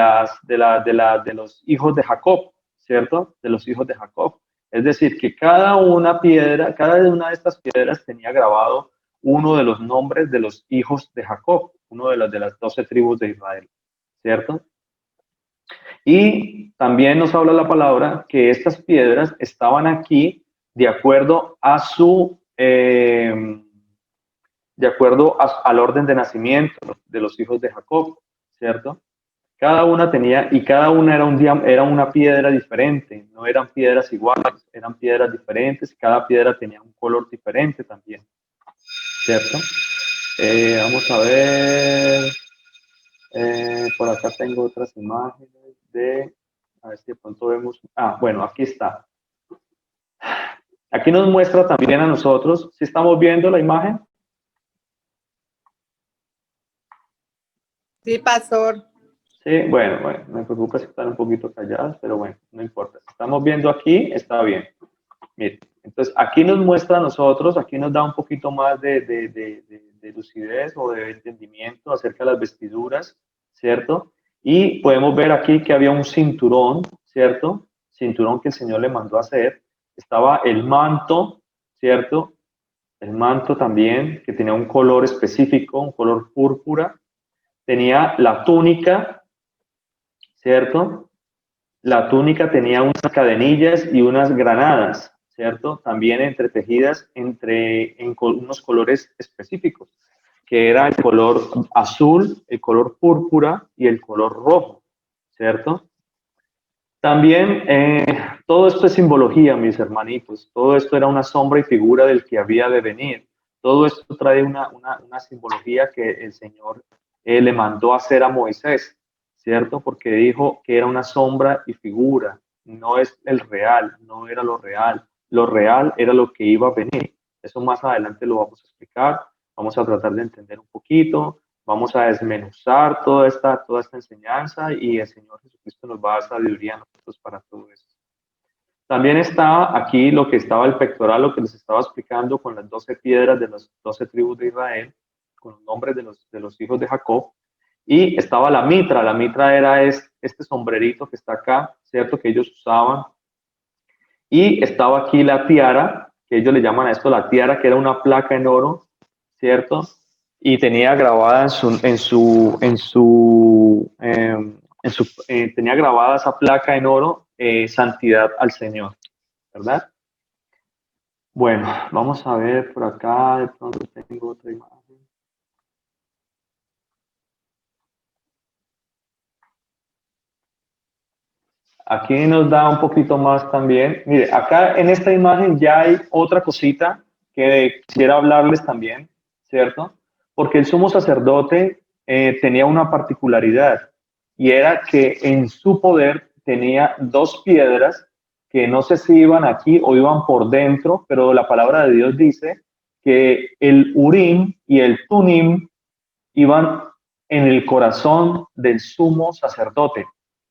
los hijos de Jacob, ¿cierto? De los hijos de Jacob. Es decir, que cada una de estas piedras tenía grabado uno de los nombres de los hijos de Jacob, uno de las 12 tribus de Israel, ¿cierto? Y también nos habla la palabra que estas piedras estaban aquí de acuerdo a al orden de nacimiento de los hijos de Jacob, ¿cierto? Cada una era una piedra diferente, no eran piedras iguales, eran piedras diferentes, y cada piedra tenía un color diferente también, ¿cierto? Vamos a ver, por acá tengo otras imágenes a ver si de pronto vemos, bueno, aquí está. Aquí nos muestra también a nosotros, si estamos viendo la imagen. Sí, pastor. Sí, bueno, me preocupa si están un poquito calladas, pero bueno, no importa. Si estamos viendo aquí, está bien. Miren, entonces aquí nos muestra a nosotros, aquí nos da un poquito más de lucidez o de entendimiento acerca de las vestiduras, ¿cierto? Y podemos ver aquí que había un cinturón, ¿cierto? Cinturón que el Señor le mandó a hacer. Estaba el manto, ¿cierto? El manto también, que tenía un color específico, un color púrpura. Tenía la túnica, ¿cierto? La túnica tenía unas cadenillas y unas granadas, ¿cierto? También entretejidas en unos colores específicos, que era el color azul, el color púrpura y el color rojo, ¿cierto? También todo esto es simbología, mis hermanitos. Todo esto era una sombra y figura del que había de venir. Todo esto trae una simbología que el Señor le mandó a hacer a Moisés, ¿cierto? Porque dijo que era una sombra y figura, no es el real, no era lo real. Lo real era lo que iba a venir. Eso más adelante lo vamos a explicar. Vamos a tratar de entender un poquito. Vamos a desmenuzar toda esta enseñanza y el Señor Jesucristo nos va a dar sabiduría a nosotros para todo esto. También está aquí lo que estaba el pectoral, lo que les estaba explicando con las 12 piedras de las 12 tribus de Israel, con los nombres de los hijos de Jacob. Y estaba la mitra era este sombrerito que está acá, ¿cierto? Que ellos usaban. Y estaba aquí la tiara, que ellos le llaman a esto la tiara, que era una placa en oro, ¿cierto? Y tenía grabada tenía grabada esa placa en oro, santidad al Señor, ¿verdad? Bueno, vamos a ver por acá, de pronto tengo otra imagen. Aquí nos da un poquito más también. Mire, acá en esta imagen ya hay otra cosita que quisiera hablarles también, ¿cierto? Porque el sumo sacerdote tenía una particularidad y era que en su poder tenía dos piedras que no sé si iban aquí o iban por dentro, pero la palabra de Dios dice que el Urim y el Tumim iban en el corazón del sumo sacerdote.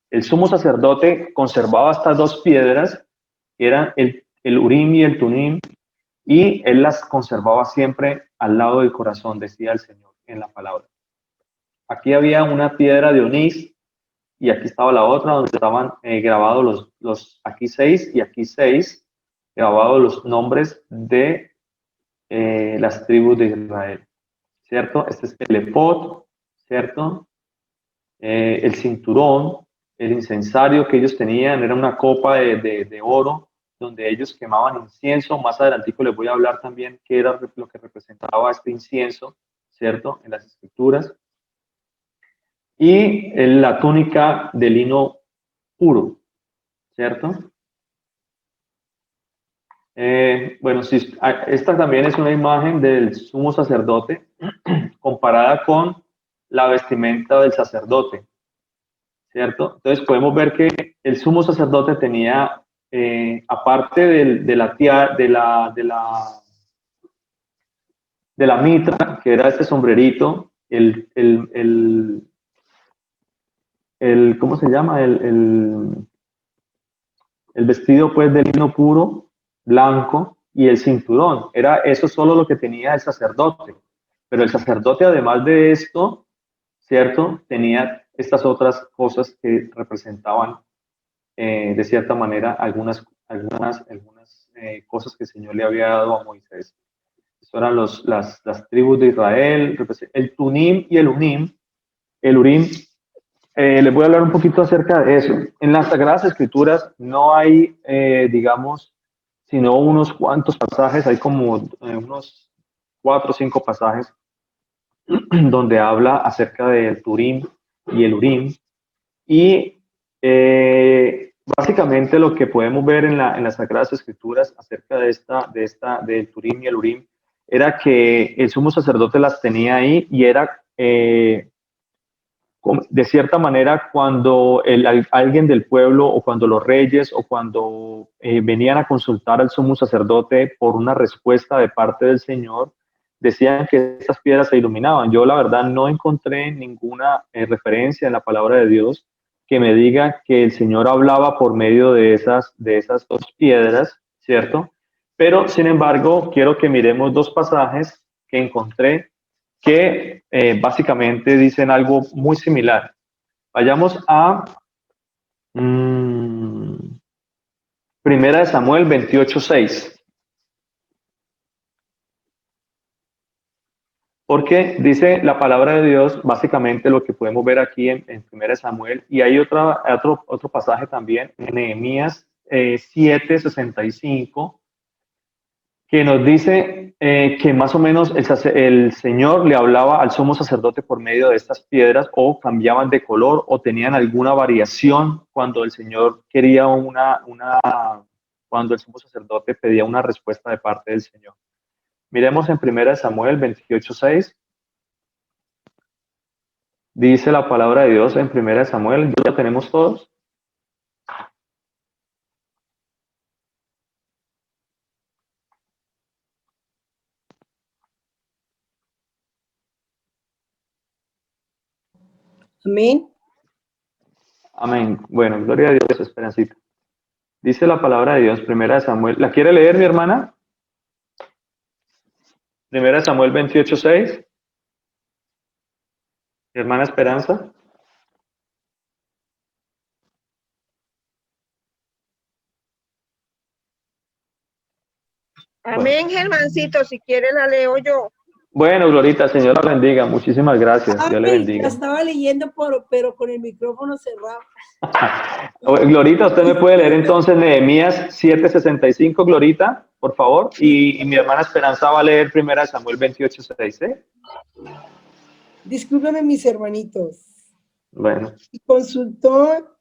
El sumo sacerdote conservaba estas dos piedras, que eran el Urim y el Tumim, y él las conservaba siempre al lado del corazón, decía el Señor en la palabra. Aquí había una piedra de onís y aquí estaba la otra donde estaban grabados aquí 6 y aquí 6, grabados los nombres de las tribus de Israel, ¿cierto? Este es el efod, ¿cierto? El cinturón, el incensario que ellos tenían era una copa de oro donde ellos quemaban incienso. Más adelantico les voy a hablar también qué era lo que representaba este incienso, ¿cierto? En las escrituras. Y la túnica de lino puro, ¿cierto? Bueno, esta también es una imagen del sumo sacerdote comparada con la vestimenta del sacerdote, ¿cierto? Entonces podemos ver que el sumo sacerdote tenía, aparte de la mitra, que era este sombrerito, ¿cómo se llama? El vestido pues de lino puro, blanco, y el cinturón. Era eso solo lo que tenía el sacerdote. Pero el sacerdote, además de esto, ¿cierto? Tenía estas otras cosas que representaban de cierta manera, algunas cosas que el Señor le había dado a Moisés. Eso eran las tribus de Israel, el Tunim y el Urim. El Urim, les voy a hablar un poquito acerca de eso. En las Sagradas Escrituras no hay, digamos, sino unos cuantos pasajes, hay como unos 4 o 5 pasajes donde habla acerca del Turim y el Urim. Y básicamente lo que podemos ver en las Sagradas Escrituras acerca del Turim y el Urim era que el sumo sacerdote las tenía ahí y era, de cierta manera, cuando alguien del pueblo o cuando los reyes o cuando venían a consultar al sumo sacerdote por una respuesta de parte del Señor, decían que estas piedras se iluminaban. Yo la verdad no encontré ninguna referencia en la palabra de Dios que me diga que el Señor hablaba por medio de esas 2 piedras, ¿cierto? Pero, sin embargo, quiero que miremos 2 pasajes que encontré que básicamente dicen algo muy similar. Vayamos a Primera de Samuel 28:6. Porque dice la palabra de Dios, básicamente lo que podemos ver aquí en Primera de Samuel, y hay otro pasaje también, en Nehemías 7:65, que nos dice que más o menos el Señor le hablaba al sumo sacerdote por medio de estas piedras, o cambiaban de color o tenían alguna variación cuando el Señor quería cuando el sumo sacerdote pedía una respuesta de parte del Señor. Miremos en 1 Samuel 28:6. Dice la palabra de Dios en 1 Samuel, ¿ya tenemos todos? Amén. Amén. Bueno, gloria a Dios, Esperancita. Dice la palabra de Dios, 1 Samuel. ¿La quiere leer, mi hermana? 1 Samuel 28:6. Mi hermana Esperanza. Amén, Germancito, si quiere la leo yo. Bueno, Glorita, Señor la bendiga. Muchísimas gracias. Dios le Ay, bendiga. la estaba leyendo, pero con el micrófono cerrado. Glorita, usted me puede leer entonces Nehemías 7:65, Glorita, por favor. Y mi hermana Esperanza va a leer 1 Samuel 28:6, ¿eh? Discúlpeme, mis hermanitos. Bueno. Y consultó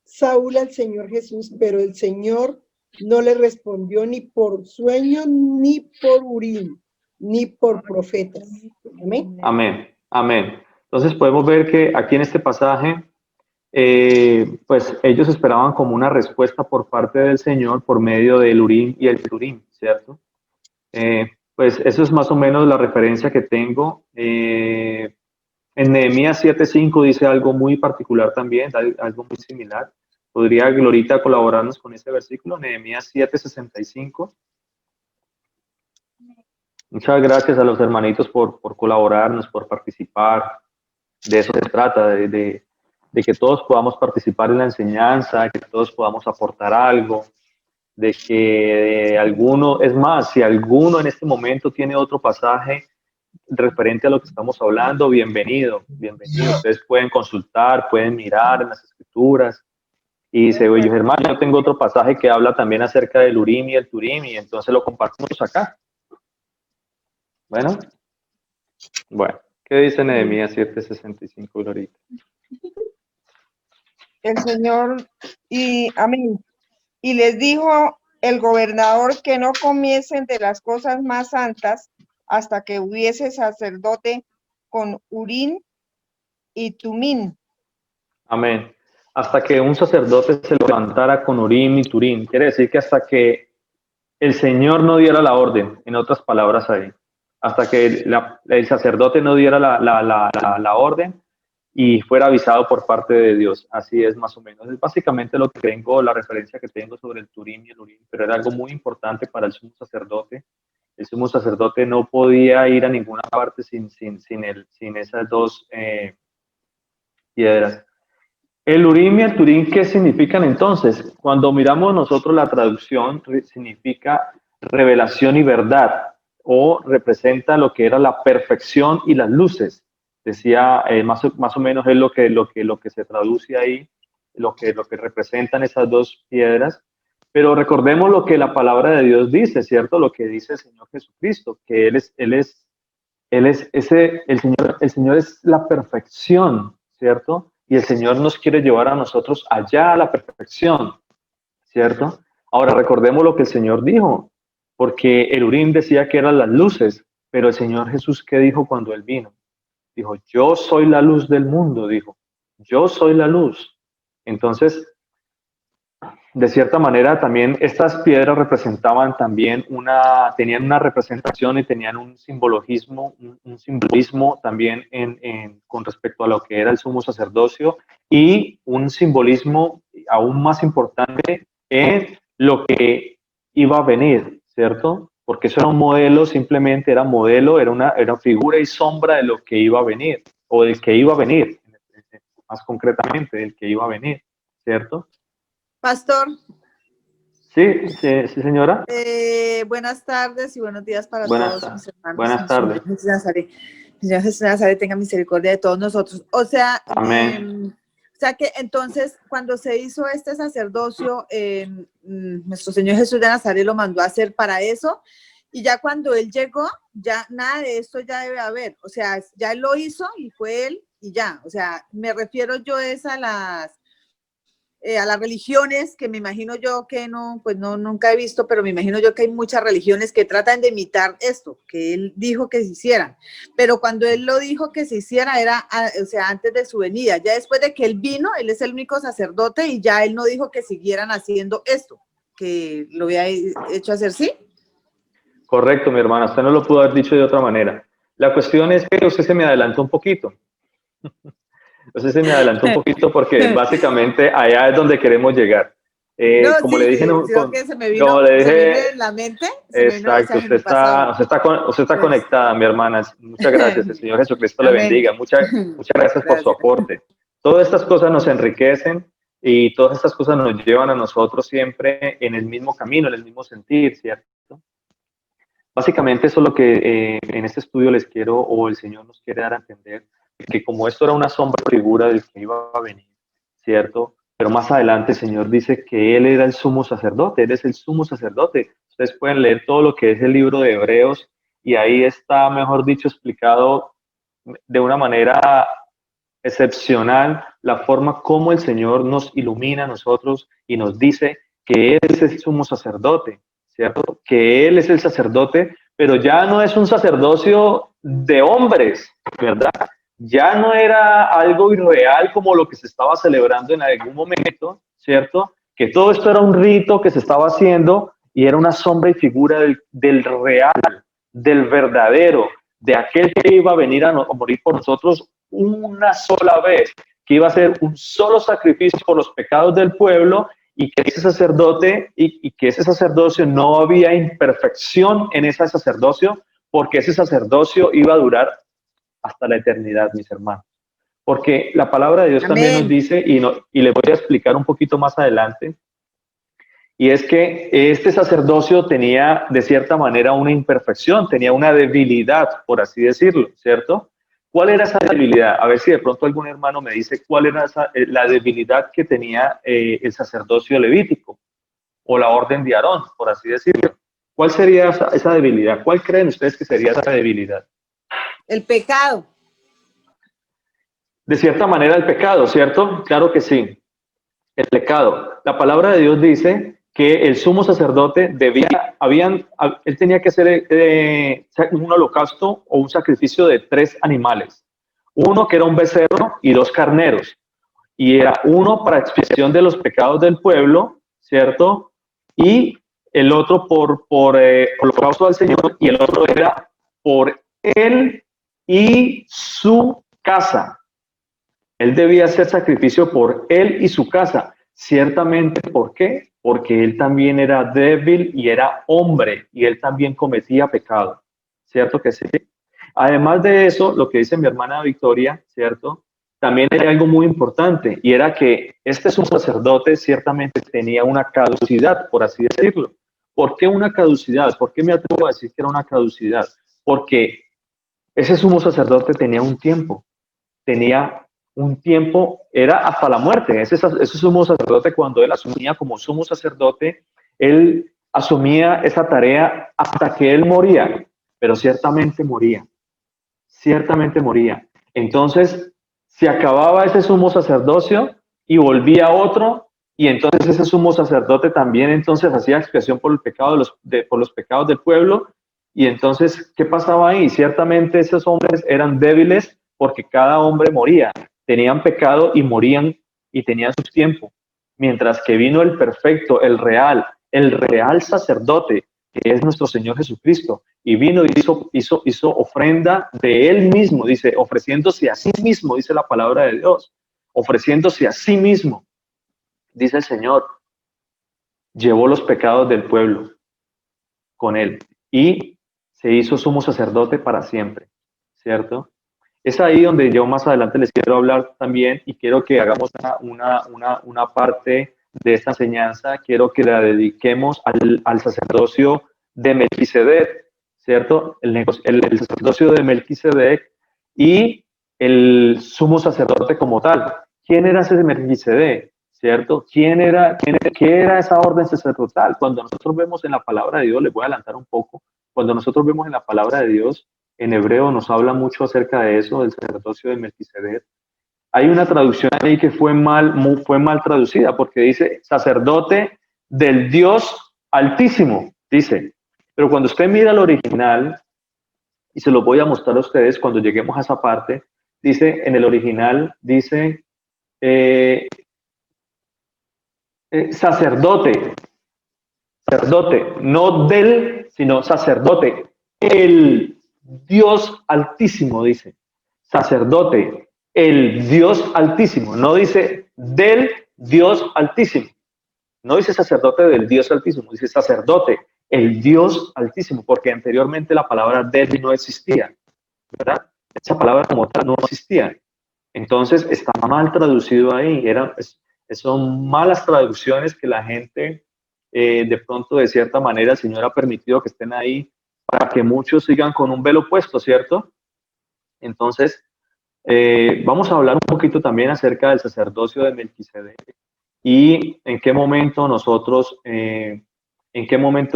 Saúl al Señor Jesús, pero el Señor no le respondió ni por sueño, ni por Urim, ni por profetas. Amén. Amén. Amén. Entonces podemos ver que aquí en este pasaje, pues ellos esperaban como una respuesta por parte del Señor por medio del Urim y el Turim, ¿cierto? Pues eso es más o menos la referencia que tengo. En Nehemías 7:5 dice algo muy particular también, algo muy similar. ¿Podría Glorita colaborarnos con este versículo? Nehemías 7:65. Muchas gracias a los hermanitos por colaborarnos, por participar. De eso se trata, de que todos podamos participar en la enseñanza, que todos podamos aportar algo, de que alguno, es más, si alguno en este momento tiene otro pasaje referente a lo que estamos hablando, bienvenido, bienvenido. Ustedes pueden consultar, pueden mirar en las escrituras y dice, oye, hermano, yo tengo otro pasaje que habla también acerca del Urim y el Turim y entonces lo compartimos acá. Bueno, ¿qué dice Nehemías 7:65, Glorita? El Señor, amén. Y les dijo el gobernador que no comiesen de las cosas más santas hasta que hubiese sacerdote con Urim y Tumim. Amén. Hasta que un sacerdote se levantara con Urim y Turim. Quiere decir que hasta que el Señor no diera la orden, en otras palabras ahí. Hasta que el sacerdote no diera la orden y fuera avisado por parte de Dios. Así es más o menos. Es básicamente lo que tengo, la referencia que tengo sobre el Turim y el Urim, pero era algo muy importante para el sumo sacerdote. El sumo sacerdote no podía ir a ninguna parte sin esas 2 piedras. El Urim y el Turim, ¿qué significan entonces? Cuando miramos nosotros la traducción, significa revelación y verdad, o representa lo que era la perfección y las luces. Decía, más o menos es lo que se traduce ahí, lo que representan esas dos piedras. Pero recordemos lo que la palabra de Dios dice, ¿cierto? Lo que dice el Señor Jesucristo, que el Señor es la perfección, ¿cierto? Y el Señor nos quiere llevar a nosotros allá a la perfección, ¿cierto? Ahora recordemos lo que el Señor dijo, porque el Urim decía que eran las luces, pero el Señor Jesús, ¿qué dijo cuando Él vino? Dijo, yo soy la luz del mundo, dijo, yo soy la luz. Entonces, de cierta manera, también estas piedras representaban también tenían una representación y tenían un simbologismo, un simbolismo también con respecto a lo que era el sumo sacerdocio y un simbolismo aún más importante en lo que iba a venir, ¿cierto? Porque eso era un modelo, simplemente era modelo, era figura y sombra de lo que iba a venir, o del que iba a venir, más concretamente, del que iba a venir, ¿cierto? Pastor, Sí, sí, sí, señora. buenas tardes y buenos días para Buenas, todos mis hermanos. buenas tardes. Señor Jesús de Nazaret, tenga misericordia de todos nosotros. O sea, Amén. o sea que entonces cuando se hizo este sacerdocio, nuestro Señor Jesús de Nazaret lo mandó a hacer para eso, y ya cuando Él llegó, ya nada de esto ya debe haber. O sea, ya Él lo hizo y fue Él y ya. O sea, me refiero yo es a las religiones, que me imagino yo que no, pues no, nunca he visto, pero me imagino yo que hay muchas religiones que tratan de imitar esto, que Él dijo que se hicieran, pero cuando Él lo dijo que se hiciera era, o sea, antes de su venida. Ya después de que Él vino, Él es el único sacerdote y ya Él no dijo que siguieran haciendo esto, que lo había hecho hacer, ¿sí? Correcto, mi hermana, usted no lo pudo haber dicho de otra manera. La cuestión es que usted se me adelantó un poquito. Usted se me adelantó un poquito porque básicamente allá es donde queremos llegar. No, Como sí, le dije, creo que se me vino, como le se me vino dije, en la mente, se me vino, o exacto, sea, en mi pasado. usted está Pues, conectada, mi hermana. Muchas gracias, el Señor Jesucristo le amén. bendiga. Muchas gracias por su Gracias. aporte. Todas estas cosas nos enriquecen y todas estas cosas nos llevan a nosotros siempre en el mismo camino, en el mismo sentir, ¿cierto? Básicamente eso es lo que en este estudio les quiero, o el Señor nos quiere dar a entender, que como esto era una sombra figura del que iba a venir, ¿cierto? Pero más adelante el Señor dice que Él era el sumo sacerdote, Él es el sumo sacerdote. Ustedes pueden leer todo lo que es el libro de Hebreos y ahí está, mejor dicho, explicado de una manera excepcional la forma como el Señor nos ilumina a nosotros y nos dice que Él es el sumo sacerdote, ¿cierto? Que Él es el sacerdote, pero ya no es un sacerdocio de hombres, ¿verdad? Ya no era algo irreal como lo que se estaba celebrando en algún momento, ¿cierto? Que todo esto era un rito que se estaba haciendo y era una sombra y figura del real, del verdadero, de aquel que iba a venir a morir por nosotros una sola vez, que iba a ser un solo sacrificio por los pecados del pueblo y que ese sacerdote y que ese sacerdocio no había imperfección en ese sacerdocio, porque ese sacerdocio iba a durar hasta la eternidad, mis hermanos. Porque la palabra de Dios también nos dice, y le voy a explicar un poquito más adelante, y es que este sacerdocio tenía de cierta manera una imperfección, tenía una debilidad, por así decirlo, ¿cierto? ¿Cuál era esa debilidad? A ver si de pronto algún hermano me dice cuál era la debilidad que tenía el sacerdocio levítico o la orden de Aarón, por así decirlo. ¿Cuál sería esa debilidad? ¿Cuál creen ustedes que sería esa debilidad? El pecado. De cierta manera el pecado, ¿cierto? Claro que sí. El pecado. La palabra de Dios dice que el sumo sacerdote él tenía que hacer un holocausto o un sacrificio de 3 animales. Uno que era un becerro y 2 carneros. Y era uno para expiación de los pecados del pueblo, ¿cierto? Y el otro por holocausto al Señor, y el otro era por él y su casa. Él debía hacer sacrificio por él y su casa. Ciertamente, ¿por qué? Porque él también era débil y era hombre, y él también cometía pecado. ¿Cierto que sí? Además de eso, lo que dice mi hermana Victoria, ¿cierto? también hay algo muy importante, y era que este sumo sacerdote ciertamente tenía una caducidad, por así decirlo. ¿Por qué una caducidad? ¿Por qué me atrevo a decir que era una caducidad? Porque ese sumo sacerdote tenía un tiempo, era hasta la muerte. Ese sumo sacerdote, cuando él asumía como sumo sacerdote, él asumía esa tarea hasta que él moría, pero ciertamente moría. Entonces, se acababa ese sumo sacerdocio y volvía otro, y entonces ese sumo sacerdote también entonces hacía expiación por el pecado por los pecados del pueblo. Y entonces, ¿qué pasaba ahí? Ciertamente esos hombres eran débiles porque cada hombre moría, tenían pecado y morían y tenían su tiempo. Mientras que vino el perfecto, el real sacerdote, que es nuestro Señor Jesucristo, y vino y hizo ofrenda de él mismo, dice, ofreciéndose a sí mismo, dice la palabra de Dios, ofreciéndose a sí mismo, dice el Señor, llevó los pecados del pueblo con él y se hizo sumo sacerdote para siempre, ¿cierto? Es ahí donde yo más adelante les quiero hablar también, y quiero que hagamos una parte de esta enseñanza, quiero que la dediquemos al sacerdocio de Melquisedec, ¿cierto? El sacerdocio de Melquisedec y el sumo sacerdote como tal. ¿Quién era ese Melquisedec? ¿Cierto? ¿Qué era esa orden sacerdotal? Cuando nosotros vemos en la palabra de Dios, les voy a adelantar un poco, cuando nosotros vemos en la palabra de Dios, en hebreo nos habla mucho acerca de eso, del sacerdocio de Melquisedec. Hay una traducción ahí que fue mal traducida, porque dice sacerdote del Dios Altísimo, dice. Pero cuando usted mira el original, y se lo voy a mostrar a ustedes cuando lleguemos a esa parte, dice, en el original, dice sacerdote, no del, sino sacerdote, el Dios Altísimo, dice, sacerdote, el Dios Altísimo, no dice del Dios Altísimo, no dice sacerdote del Dios Altísimo, dice sacerdote, el Dios Altísimo, porque anteriormente la palabra del no existía, ¿verdad? Esa palabra como tal no existía. Entonces está mal traducido ahí, son malas traducciones que la gente, de pronto, de cierta manera, el Señor ha permitido que estén ahí para que muchos sigan con un velo puesto, ¿cierto? Entonces, vamos a hablar un poquito también acerca del sacerdocio de Melquisedec y en qué momento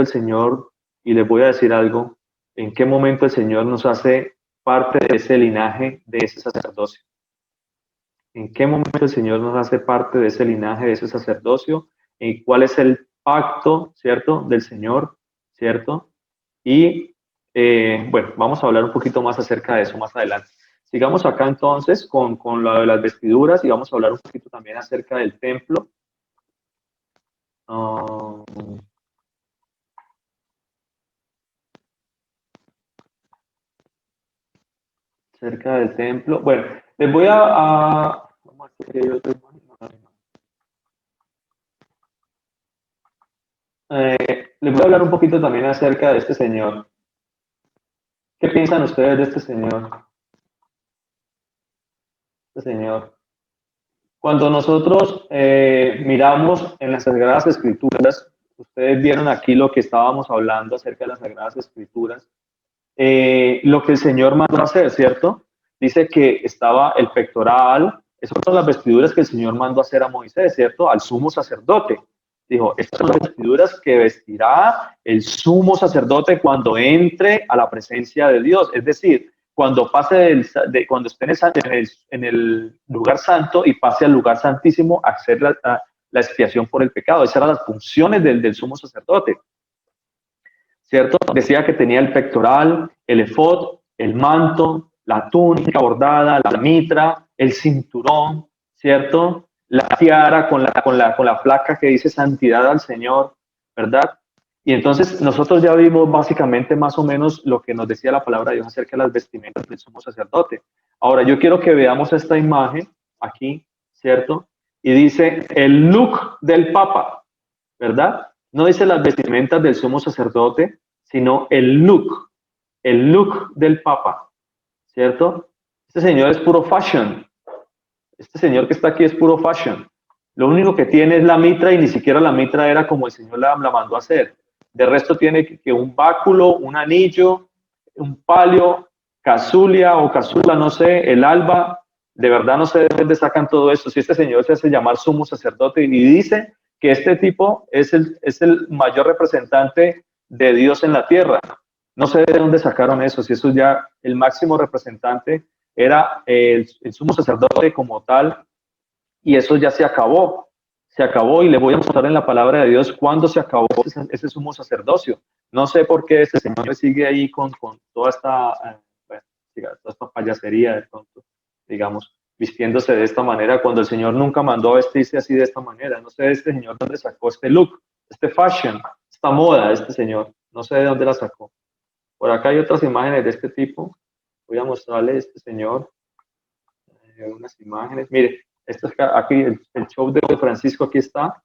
el Señor, y les voy a decir algo, en qué momento el Señor nos hace parte de ese linaje, de ese sacerdocio. ¿En qué momento el Señor nos hace parte de ese linaje, de ese sacerdocio? ¿Y cuál es el pacto, cierto, del Señor, cierto? Y bueno, vamos a hablar un poquito más acerca de eso más adelante. Sigamos acá entonces con lo de las vestiduras, y vamos a hablar un poquito también acerca del templo. Cerca del templo. Bueno, les voy vamos a hacer que hay otra imagen. Les voy a hablar un poquito también acerca de este señor. ¿Qué piensan ustedes de este señor? Este señor. Cuando nosotros miramos en las Sagradas Escrituras, ustedes vieron aquí lo que estábamos hablando acerca de las Sagradas Escrituras, lo que el Señor mandó a hacer, ¿cierto? Dice que estaba el pectoral, esas son las vestiduras que el Señor mandó a hacer a Moisés, ¿cierto? Al sumo sacerdote. Dijo, estas son las vestiduras que vestirá el sumo sacerdote cuando entre a la presencia de Dios. Es decir, cuando pase cuando esté en el lugar santo y pase al lugar santísimo a hacer la expiación por el pecado. Esas eran las funciones del sumo sacerdote, ¿cierto? Decía que tenía el pectoral, el efod, el manto, la túnica bordada, la mitra, el cinturón, ¿cierto? La tiara con la placa que dice santidad al Señor, ¿verdad? Y entonces nosotros ya vimos básicamente más o menos lo que nos decía la palabra de Dios acerca de las vestimentas del sumo sacerdote. Ahora yo quiero que veamos esta imagen aquí, ¿cierto? Y dice el look del Papa, ¿verdad? No dice las vestimentas del sumo sacerdote, sino el look del Papa, ¿cierto? Este señor es puro fashion, Este señor que está aquí es puro fashion. Lo único que tiene es la mitra y ni siquiera la mitra era como el Señor la mandó a hacer. De resto tiene que un báculo, un anillo, un palio, casulia o casula, no sé, el alba. De verdad no sé de dónde sacan todo esto. Si este señor se hace llamar sumo sacerdote y dice que este tipo es el mayor representante de Dios en la tierra. No sé de dónde sacaron eso, si eso ya el máximo representante era el sumo sacerdote como tal, y eso ya se acabó y le voy a mostrar en la palabra de Dios cuándo se acabó ese sumo sacerdocio. No sé por qué este señor sigue ahí con toda bueno, toda esta payasería de pronto, digamos, vistiéndose de esta manera cuando el Señor nunca mandó a vestirse así de esta manera. No sé este señor dónde sacó este look, este fashion, esta moda, este señor. No sé de dónde la sacó. Por acá hay otras imágenes de este tipo. Voy a mostrarle a este señor unas imágenes. Mire, esto es aquí, el show de Francisco aquí está.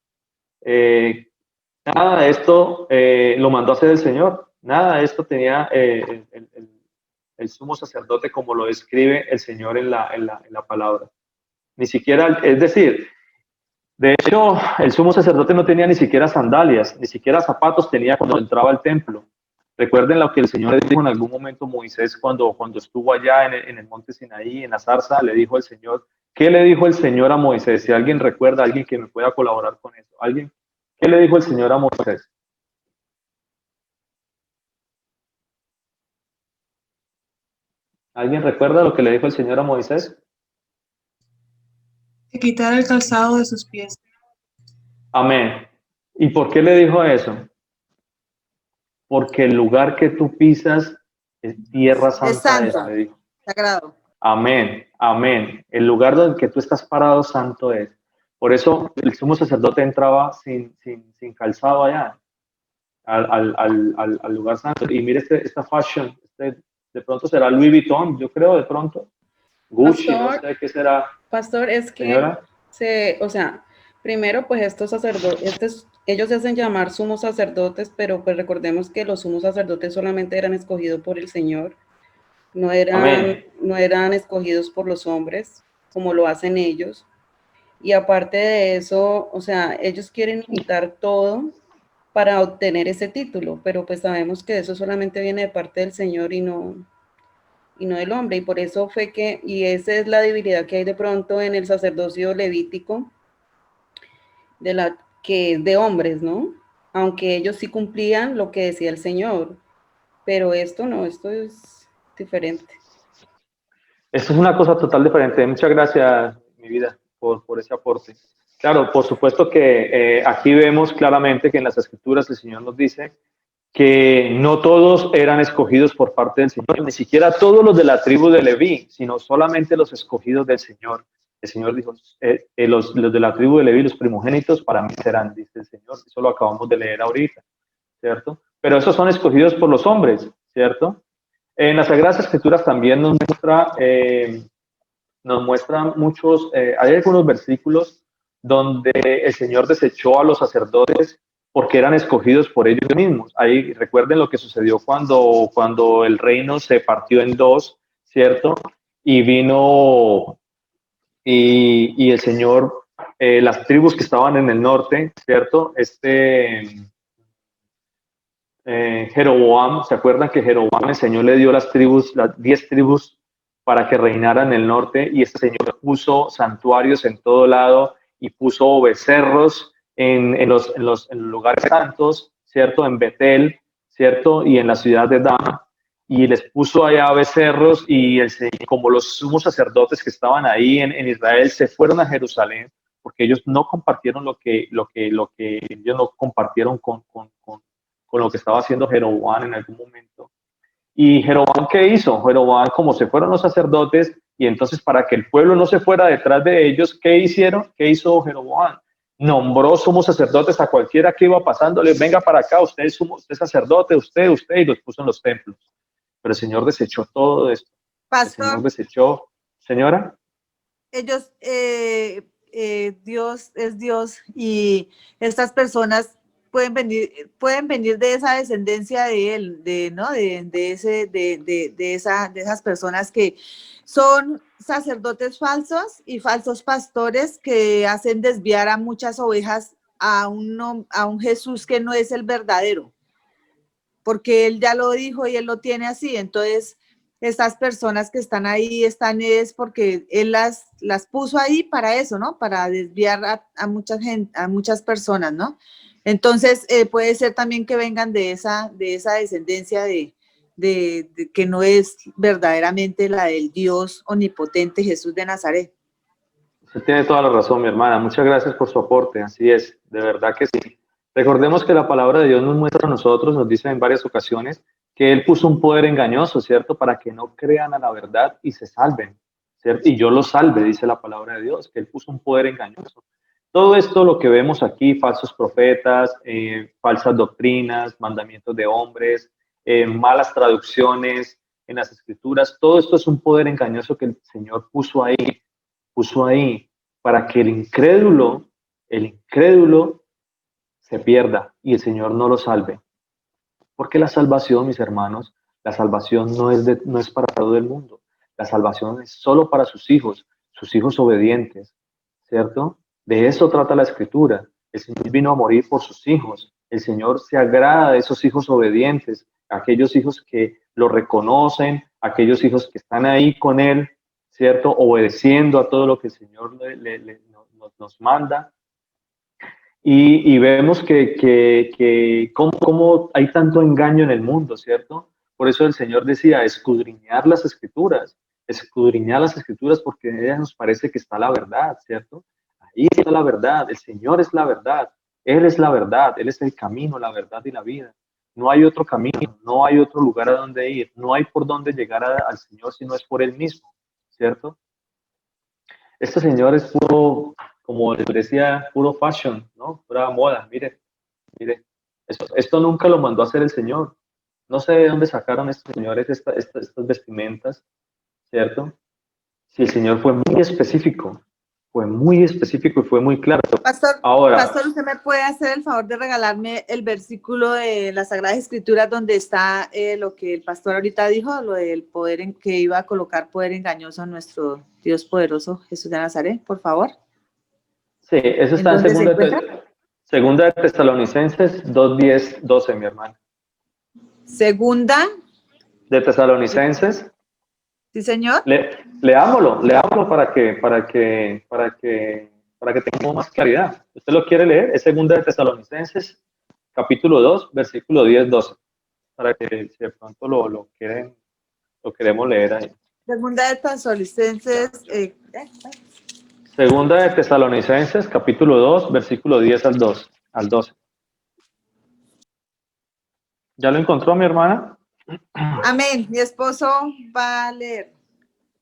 Nada de esto lo mandó a hacer el Señor. Nada de esto tenía el sumo sacerdote como lo describe el Señor en la palabra. Ni siquiera, es decir, de hecho, el sumo sacerdote no tenía ni siquiera sandalias, ni siquiera zapatos tenía cuando entraba al templo. Recuerden lo que el Señor le dijo en algún momento a Moisés cuando estuvo allá en el monte Sinaí, en la zarza, le dijo el Señor, ¿qué le dijo el Señor a Moisés? Si alguien recuerda, alguien que me pueda colaborar con eso. ¿Alguien? ¿Qué le dijo el Señor a Moisés? ¿Alguien recuerda lo que le dijo el Señor a Moisés? Que quitar el calzado de sus pies. Amén. ¿Y por qué le dijo eso? Porque el lugar que tú pisas es tierra santa, Es santo, le dijo. sagrado. Amén, amén. El lugar donde que tú estás parado santo es. Por eso el sumo sacerdote entraba sin calzado allá, al lugar santo. Y mire esta fashion, de pronto será Louis Vuitton, yo creo, de pronto. Gucci, no sé qué será. Pastor, es que Señora. o sea, primero pues estos sacerdotes, ellos se hacen llamar sumos sacerdotes, pero pues recordemos que los sumos sacerdotes solamente eran escogidos por el Señor, Amén. no eran escogidos por los hombres, como lo hacen ellos. Y aparte de eso, o sea, ellos quieren imitar todo para obtener ese título, pero pues sabemos que eso solamente viene de parte del Señor y no del hombre, y por eso fue y esa es la debilidad que hay de pronto en el sacerdocio levítico, que es de hombres, ¿no? Aunque ellos sí cumplían lo que decía el Señor, pero esto no, esto es diferente. Esto es una cosa total diferente. Muchas gracias, mi vida, por ese aporte. Claro, por supuesto que aquí vemos claramente que en las Escrituras el Señor nos dice que no todos eran escogidos por parte del Señor, ni siquiera todos los de la tribu de Leví, sino solamente los escogidos del Señor. El Señor dijo, los de la tribu de Leví, los primogénitos, para mí serán, dice el Señor. Eso lo acabamos de leer ahorita, ¿cierto? Pero esos son escogidos por los hombres, ¿cierto? En las Sagradas Escrituras también nos muestra muchos, hay algunos versículos donde el Señor desechó a los sacerdotes porque eran escogidos por ellos mismos. Ahí recuerden lo que sucedió cuando el reino se partió en dos, ¿cierto? Y vino y el Señor, las tribus que estaban en el norte, ¿cierto? Jeroboam, ¿se acuerdan que Jeroboam el Señor le dio las 10 tribus para que reinaran en el norte? Y este Señor puso santuarios en todo lado y puso becerros en los lugares santos, ¿cierto? En Betel, ¿cierto? Y en la ciudad de Dan. Y les puso allá becerros y como los sumos sacerdotes que estaban ahí en Israel se fueron a Jerusalén porque ellos no compartieron lo que ellos no compartieron con lo que estaba haciendo Jeroboam en algún momento. ¿Y Jeroboam qué hizo? Jeroboam, como se fueron los sacerdotes, y entonces para que el pueblo no se fuera detrás de ellos, ¿qué hicieron? ¿Qué hizo Jeroboam? Nombró sumos sacerdotes a cualquiera que iba pasándole, venga para acá, usted es sacerdote, usted, y los puso en los templos. Pero el Señor desechó todo esto. Pastor. El Señor desechó. Señora. Dios es Dios y estas personas pueden venir de esa descendencia de él, ¿no? De esas personas que son sacerdotes falsos y falsos pastores que hacen desviar a muchas ovejas a un Jesús que no es el verdadero, porque él ya lo dijo y él lo tiene así. Entonces, estas personas que están ahí es porque él las puso ahí para eso, ¿no? Para desviar a mucha gente, a muchas personas, ¿no? Entonces, puede ser también que vengan de esa descendencia de que no es verdaderamente la del Dios omnipotente Jesús de Nazaret. Usted tiene toda la razón, mi hermana. Muchas gracias por su aporte. Así es, de verdad que sí. Recordemos que la palabra de Dios nos muestra a nosotros, nos dice en varias ocasiones, que Él puso un poder engañoso, ¿cierto? Para que no crean a la verdad y se salven, ¿cierto? Y yo los salve, dice la palabra de Dios, que Él puso un poder engañoso. Todo esto, lo que vemos aquí, falsos profetas, falsas doctrinas, mandamientos de hombres, malas traducciones en las escrituras, todo esto es un poder engañoso que el Señor puso ahí para que el incrédulo se pierda y el Señor no lo salve. Porque la salvación, mis hermanos, la salvación no es para todo el mundo. La salvación es solo para sus hijos obedientes, ¿cierto? De eso trata la Escritura. El Señor vino a morir por sus hijos. El Señor se agrada de esos hijos obedientes, aquellos hijos que lo reconocen, aquellos hijos que están ahí con Él, ¿cierto? Obedeciendo a todo lo que el Señor nos manda. Y vemos que cómo hay tanto engaño en el mundo, ¿cierto? Por eso el Señor decía, escudriñar las escrituras porque en ellas nos parece que está la verdad, ¿cierto? Ahí está la verdad, el Señor es la verdad, Él es la verdad, Él es el camino, la verdad y la vida. No hay otro camino, no hay otro lugar a donde ir, no hay por dónde llegar al Señor si no es por Él mismo, ¿cierto? Este Señor es puro, como les decía, puro fashion, ¿no? Pura moda, mire. Esto nunca lo mandó a hacer el Señor. No sé de dónde sacaron estos señores estas vestimentas, ¿cierto? Si el Señor fue muy específico y fue muy claro. Pastor, ¿usted me puede hacer el favor de regalarme el versículo de las Sagradas Escrituras donde está lo que el pastor ahorita dijo, lo del poder que iba a colocar poder engañoso en nuestro Dios poderoso Jesús de Nazaret, por favor? Sí, eso está en segunda de Tesalonicenses 2:10-12, mi hermano. Segunda de Tesalonicenses. Sí, señor. Leámoslo para que tengamos más claridad. ¿Usted lo quiere leer? Es segunda de Tesalonicenses, capítulo 2, versículo 10-12. Para que si de pronto lo queremos leer ahí. Segunda de Tesalonicenses. Segunda de Tesalonicenses, capítulo 2, versículo 10 al 12. ¿Ya lo encontró, mi hermana? Amén. Mi esposo va a leer.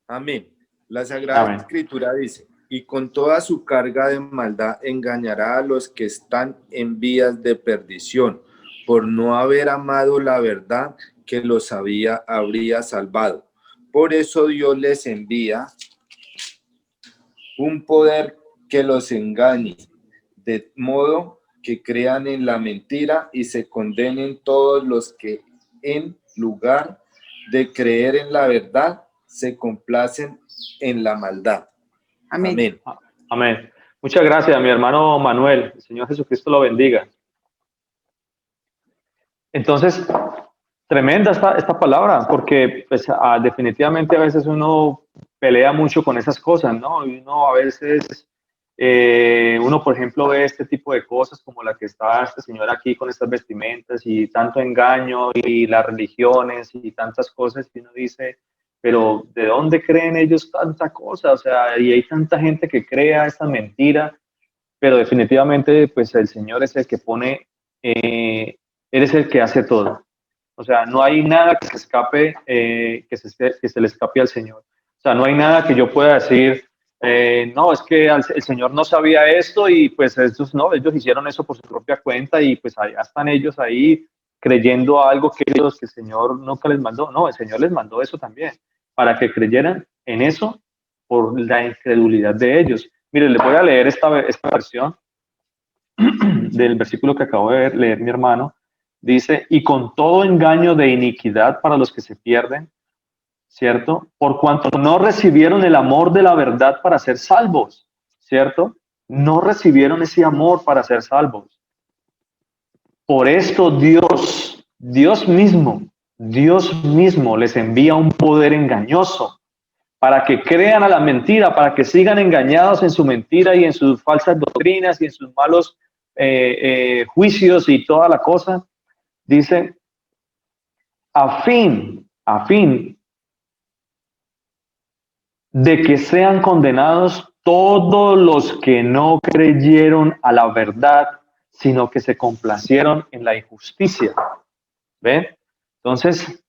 Amén. La Sagrada Escritura dice, y con toda su carga de maldad engañará a los que están en vías de perdición, por no haber amado la verdad que los habría salvado. Por eso Dios les envía un poder que los engañe, de modo que crean en la mentira y se condenen todos los que en lugar de creer en la verdad se complacen en la maldad. Amén. Amén. Amén. Muchas gracias, mi hermano Manuel. El Señor Jesucristo lo bendiga. Entonces, tremenda esta palabra, porque pues, definitivamente a veces uno pelea mucho con esas cosas, ¿no? Y uno a veces, por ejemplo, ve este tipo de cosas como la que está este señor aquí con estas vestimentas y tanto engaño y las religiones y tantas cosas, y uno dice, pero ¿de dónde creen ellos tanta cosa? O sea, y hay tanta gente que crea esta mentira, pero definitivamente pues el Señor es el que pone, Él es el que hace todo. O sea, no hay nada que se escape, que se le escape al Señor. O sea, no hay nada que yo pueda decir, no, es que el Señor no sabía esto y pues ellos hicieron eso por su propia cuenta y pues allá están ellos ahí creyendo algo que el Señor nunca les mandó. No, el Señor les mandó eso también, para que creyeran en eso por la incredulidad de ellos. Mire, les voy a leer esta versión. del versículo que acabo de leer mi hermano, dice, y con todo engaño de iniquidad para los que se pierden, ¿cierto? Por cuanto no recibieron el amor de la verdad para ser salvos, ¿cierto? No recibieron ese amor para ser salvos. Por esto Dios mismo les envía un poder engañoso para que crean a la mentira, para que sigan engañados en su mentira y en sus falsas doctrinas y en sus malos juicios y toda la cosa. Dice, a fin de que sean condenados todos los que no creyeron a la verdad, sino que se complacieron en la injusticia. ¿Ven? Entonces,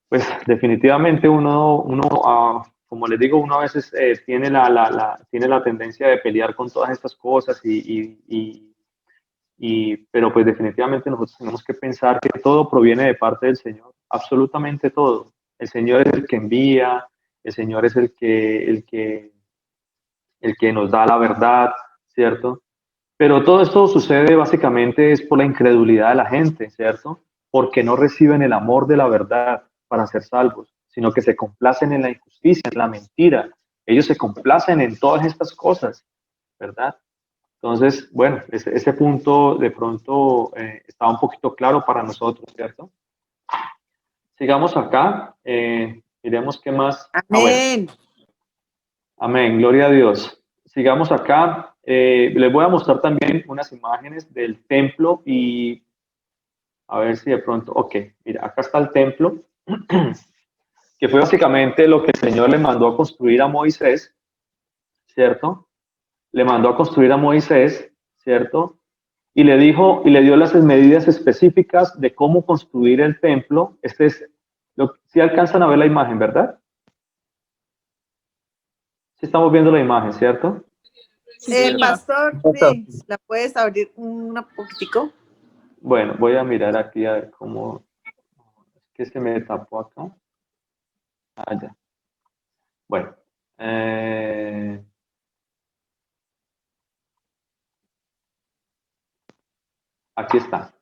pues definitivamente uno como les digo, uno a veces tiene tiene la tendencia de pelear con todas estas cosas pero pues definitivamente nosotros tenemos que pensar que todo proviene de parte del Señor, absolutamente todo. El Señor es el que envía, el Señor es el que nos da la verdad, ¿cierto? Pero todo esto sucede básicamente es por la incredulidad de la gente, ¿cierto? Porque no reciben el amor de la verdad para ser salvos, sino que se complacen en la injusticia, en la mentira. Ellos se complacen en todas estas cosas, ¿verdad? Entonces, bueno, ese punto de pronto está un poquito claro para nosotros, ¿cierto? Sigamos acá, miremos qué más. Amén. Bueno. Amén, gloria a Dios. Sigamos acá. Les voy a mostrar también unas imágenes del templo y a ver si de pronto, ok, mira, acá está el templo, que fue básicamente lo que el Señor le mandó a construir a Moisés, ¿cierto? Le mandó a construir a Moisés, ¿cierto? Y le dijo, y le dio las medidas específicas de cómo construir el templo. Si alcanzan a ver la imagen, ¿verdad? Sí estamos viendo la imagen, ¿cierto? Pastor, sí, ¿la puedes abrir un poquitico? Bueno, voy a mirar aquí a ver cómo, es que se me tapó acá. Ah, ya. Bueno, aquí está.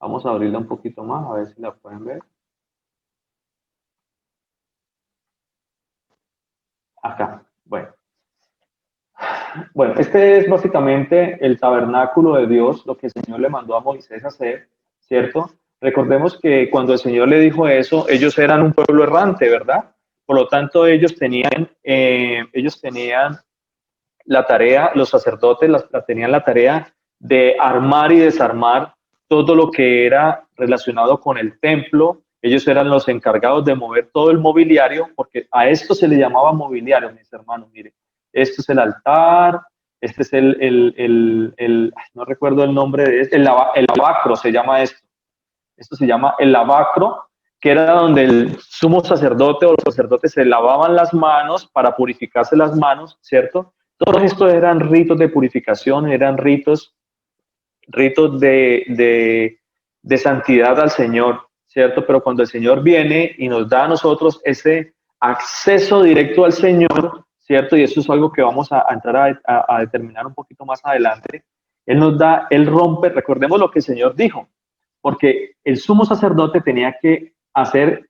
Vamos a abrirla un poquito más, a ver si la pueden ver. Acá, bueno. Bueno, este es básicamente el tabernáculo de Dios, lo que el Señor le mandó a Moisés a hacer, ¿cierto? Recordemos que cuando el Señor le dijo eso, ellos eran un pueblo errante, ¿verdad? Por lo tanto, ellos tenían la tarea, los sacerdotes tenían la tarea de armar y desarmar todo lo que era relacionado con el templo. Ellos eran los encargados de mover todo el mobiliario, porque a esto se le llamaba mobiliario, mis hermanos, miren. Esto es el altar, este es no recuerdo el nombre de este, el lavacro se llama esto. Esto se llama el lavacro, que era donde el sumo sacerdote o los sacerdotes se lavaban las manos para purificarse las manos, ¿cierto? Todos estos eran ritos de purificación, eran ritos de santidad al Señor, ¿cierto? Pero cuando el Señor viene y nos da a nosotros ese acceso directo al Señor, ¿cierto? Y eso es algo que vamos a entrar a determinar un poquito más adelante. Él rompe, recordemos lo que el Señor dijo, porque el sumo sacerdote tenía que hacer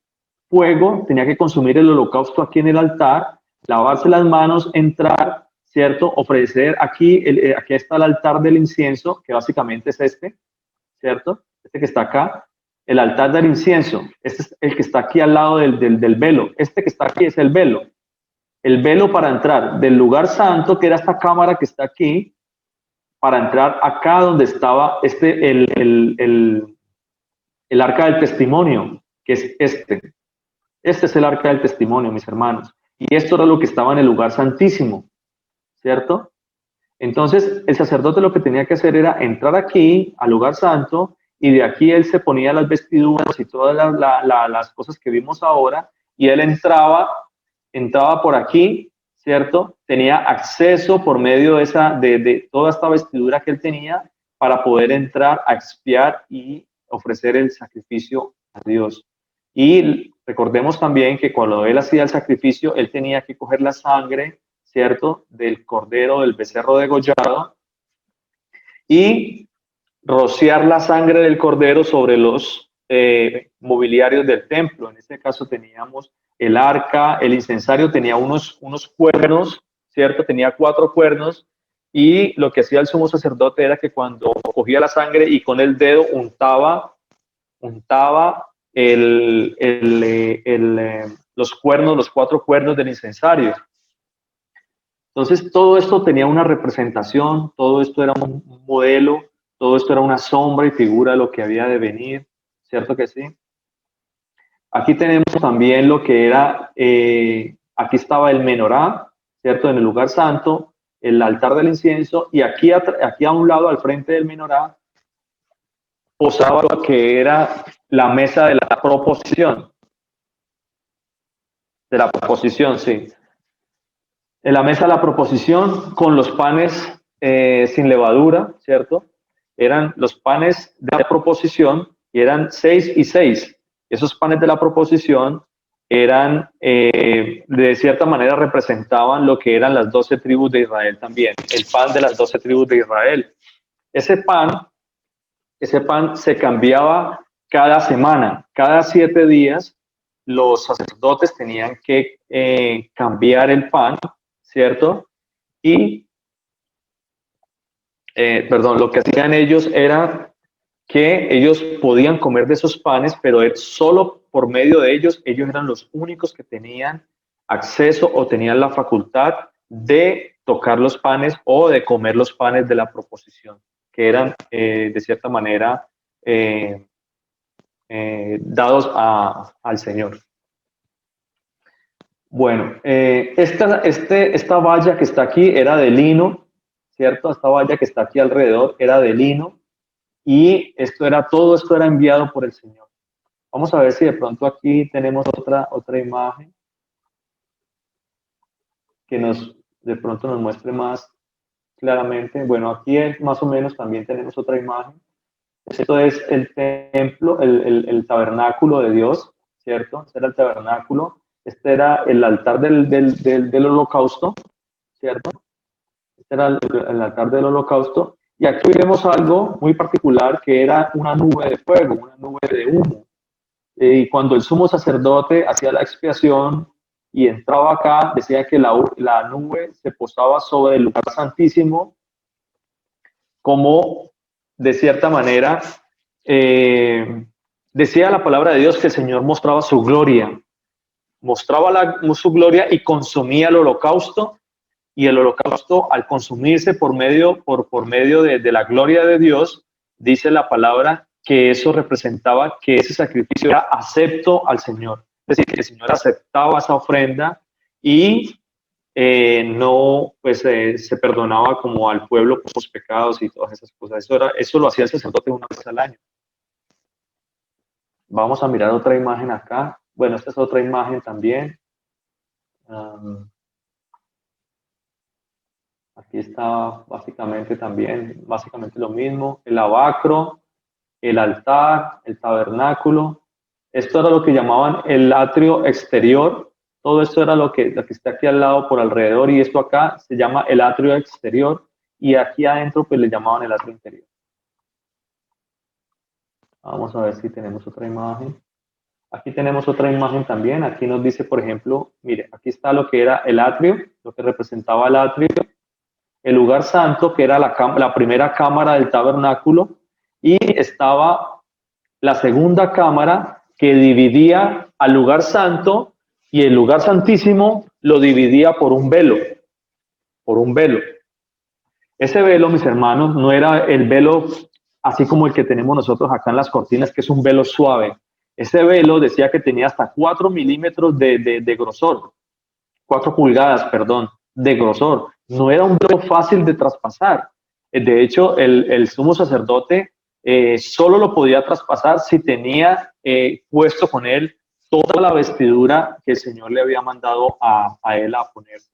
fuego, tenía que consumir el holocausto aquí en el altar, lavarse las manos, entrar, ¿cierto? Ofrecer aquí está el altar del incienso, que básicamente es este, ¿cierto? Este que está acá, el altar del incienso. Este es el que está aquí al lado del velo. Este que está aquí es el velo. El velo para entrar del lugar santo, que era esta cámara que está aquí, para entrar acá donde estaba el arca del testimonio, que es este. Este es el arca del testimonio, mis hermanos. Y esto era lo que estaba en el lugar santísimo, ¿cierto? Entonces, el sacerdote lo que tenía que hacer era entrar aquí, al lugar santo, y de aquí él se ponía las vestiduras y todas las cosas que vimos ahora, y él entraba por aquí, ¿cierto? Tenía acceso por medio de toda esta vestidura que él tenía para poder entrar a expiar y ofrecer el sacrificio a Dios. Y recordemos también que cuando él hacía el sacrificio, él tenía que coger la sangre, ¿cierto?, del cordero, del becerro degollado, y rociar la sangre del cordero sobre los mobiliarios del templo. En este caso teníamos el arca, el incensario tenía unos cuernos, ¿cierto? Tenía 4 cuernos, y lo que hacía el sumo sacerdote era que cuando cogía la sangre y con el dedo untaba los cuernos, los 4 cuernos del incensario. Entonces todo esto tenía una representación, todo esto era un modelo, todo esto era una sombra y figura de lo que había de venir, ¿cierto que sí? Aquí tenemos también lo que era, aquí estaba el menorá, ¿cierto? En el lugar santo, el altar del incienso, y aquí a un lado, al frente del menorá, posaba lo que era la mesa de la proposición. De la proposición, sí. En la mesa de la proposición con los panes sin levadura, ¿cierto? Eran los panes de la proposición y eran 6 y 6. Esos panes de la proposición eran, de cierta manera, representaban lo que eran las 12 tribus de Israel también, el pan de las 12 tribus de Israel. Ese pan se cambiaba cada semana, cada 7 días los sacerdotes tenían que cambiar el pan, ¿cierto? Y, lo que hacían ellos era que ellos podían comer de esos panes, pero solo por medio de ellos eran los únicos que tenían acceso o tenían la facultad de tocar los panes o de comer los panes de la proposición, que eran de cierta manera dados al Señor. Bueno, esta valla que está aquí era de lino, ¿cierto? Esta valla que está aquí alrededor era de lino, y todo esto era enviado por el Señor. Vamos a ver si de pronto aquí tenemos otra imagen que de pronto nos muestre más claramente. Bueno, aquí más o menos también tenemos otra imagen. Esto es el templo, el tabernáculo de Dios, ¿cierto? Este era el tabernáculo. Este era el altar del holocausto, ¿cierto? Este era el altar del holocausto. Y aquí vemos algo muy particular, que era una nube de fuego, una nube de humo. Y cuando el sumo sacerdote hacía la expiación y entraba acá, decía que la nube se posaba sobre el lugar santísimo, como de cierta manera decía la palabra de Dios que el Señor mostraba su gloria, su gloria y consumía el holocausto, y el holocausto, al consumirse por medio de la gloria de Dios, dice la palabra que eso representaba que ese sacrificio era acepto al Señor. Es decir, que el Señor aceptaba esa ofrenda y se perdonaba como al pueblo por sus pecados y todas esas cosas. Eso lo hacía el sacerdote una vez al año. Vamos a mirar otra imagen acá. Bueno, esta es otra imagen también. Aquí está básicamente lo mismo, el lavacro, el altar, el tabernáculo. Esto era lo que llamaban el atrio exterior. Todo esto era lo que está aquí al lado por alrededor, y esto acá se llama el atrio exterior, y aquí adentro pues le llamaban el atrio interior. Vamos a ver si tenemos otra imagen. Aquí tenemos otra imagen también. Aquí nos dice, por ejemplo, mire, aquí está lo que era el atrio, lo que representaba el atrio, el lugar santo, que era la primera cámara del tabernáculo, y estaba la segunda cámara que dividía al lugar santo, y el lugar santísimo lo dividía por un velo, Ese velo, mis hermanos, no era el velo así como el que tenemos nosotros acá en las cortinas, que es un velo suave. Ese velo decía que tenía hasta 4 milímetros de grosor, 4 pulgadas, perdón, de grosor. No era un velo fácil de traspasar. De hecho, el sumo sacerdote solo lo podía traspasar si tenía puesto con él toda la vestidura que el Señor le había mandado a él a ponerse,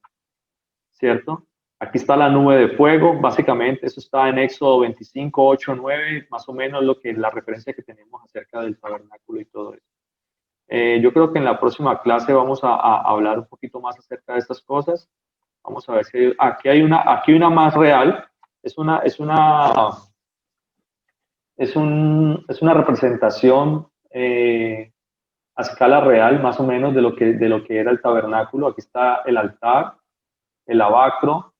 ¿cierto? Aquí está la nube de fuego, básicamente eso está en Éxodo 25, 8, 9, más o menos la referencia que tenemos acerca del tabernáculo y todo eso. Yo creo que en la próxima clase vamos a hablar un poquito más acerca de estas cosas. Vamos a ver si aquí hay una más real. es una representación a escala real, más o menos, de lo que era el tabernáculo. Aquí está el altar, el lavacro,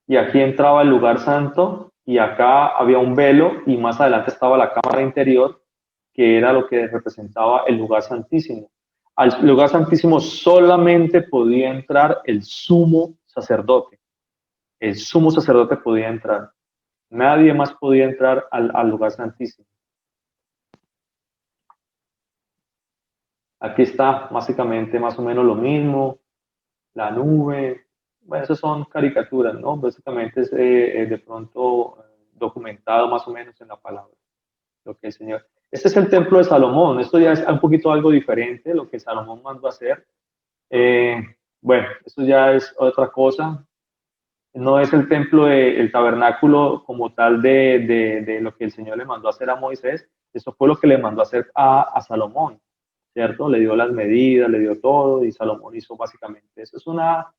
y aquí entraba el lugar santo, y acá había un velo, y más adelante estaba la cámara interior, que era lo que representaba el lugar santísimo. Al lugar santísimo solamente podía entrar el sumo sacerdote. El sumo sacerdote podía entrar. Nadie más podía entrar al lugar santísimo. Aquí está básicamente más o menos lo mismo, la nube. Bueno, esas son caricaturas, ¿no? Básicamente es de pronto documentado más o menos en la palabra, lo que el Señor. Este es el templo de Salomón. Esto ya es un poquito algo diferente, lo que Salomón mandó a hacer. Bueno, esto ya es otra cosa. No es el templo, el tabernáculo como tal de lo que el Señor le mandó a hacer a Moisés. Eso fue lo que le mandó a hacer a Salomón, ¿cierto? Le dio las medidas, le dio todo, y Salomón hizo básicamente eso. Es una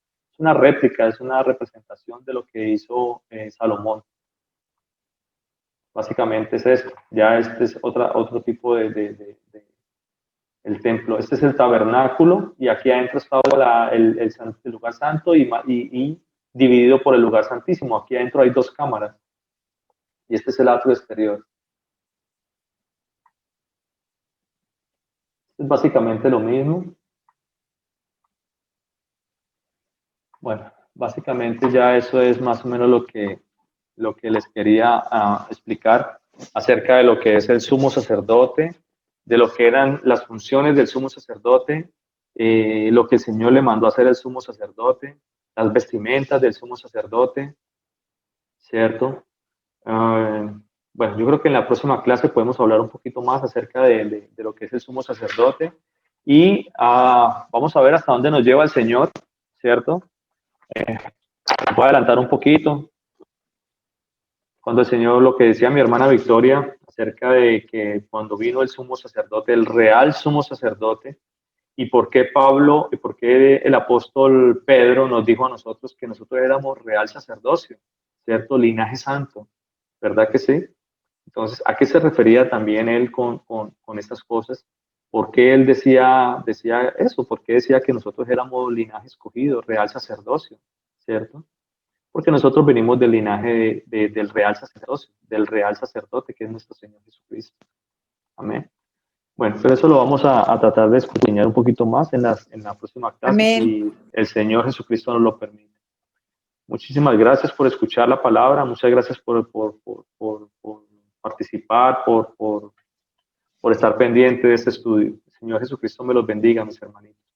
réplica, es una representación de lo que hizo Salomón. Básicamente es esto. Ya este es otro tipo el templo. Este es el tabernáculo, y aquí adentro estaba el lugar santo y dividido por el lugar santísimo. Aquí adentro hay dos cámaras, y este es el atrio exterior. Es básicamente lo mismo. Bueno, básicamente ya eso es más o menos lo que les quería explicar acerca de lo que es el sumo sacerdote, de lo que eran las funciones del sumo sacerdote, lo que el Señor le mandó a hacer el sumo sacerdote, las vestimentas del sumo sacerdote, ¿cierto? Bueno, yo creo que en la próxima clase podemos hablar un poquito más acerca de lo que es el sumo sacerdote, y vamos a ver hasta dónde nos lleva el Señor, ¿cierto? Voy a adelantar un poquito. Cuando el Señor, lo que decía mi hermana Victoria acerca de que cuando vino el sumo sacerdote, el real sumo sacerdote, y por qué Pablo y por qué el apóstol Pedro nos dijo a nosotros que nosotros éramos real sacerdocio, ¿cierto? Linaje santo, ¿verdad que sí? Entonces, ¿a qué se refería también él con estas cosas? ¿Por qué él decía eso? ¿Por qué decía que nosotros éramos linaje escogido, real sacerdocio, ¿cierto? Porque nosotros venimos del linaje del real sacerdocio, del real sacerdote, que es nuestro Señor Jesucristo. Amén. Bueno, pero eso lo vamos a tratar de escudriñar un poquito más en la próxima clase, Amén. si el Señor Jesucristo nos lo permite. Muchísimas gracias por escuchar la palabra, muchas gracias por participar, por estar pendiente de este estudio. El Señor Jesucristo me los bendiga, mis hermanitos.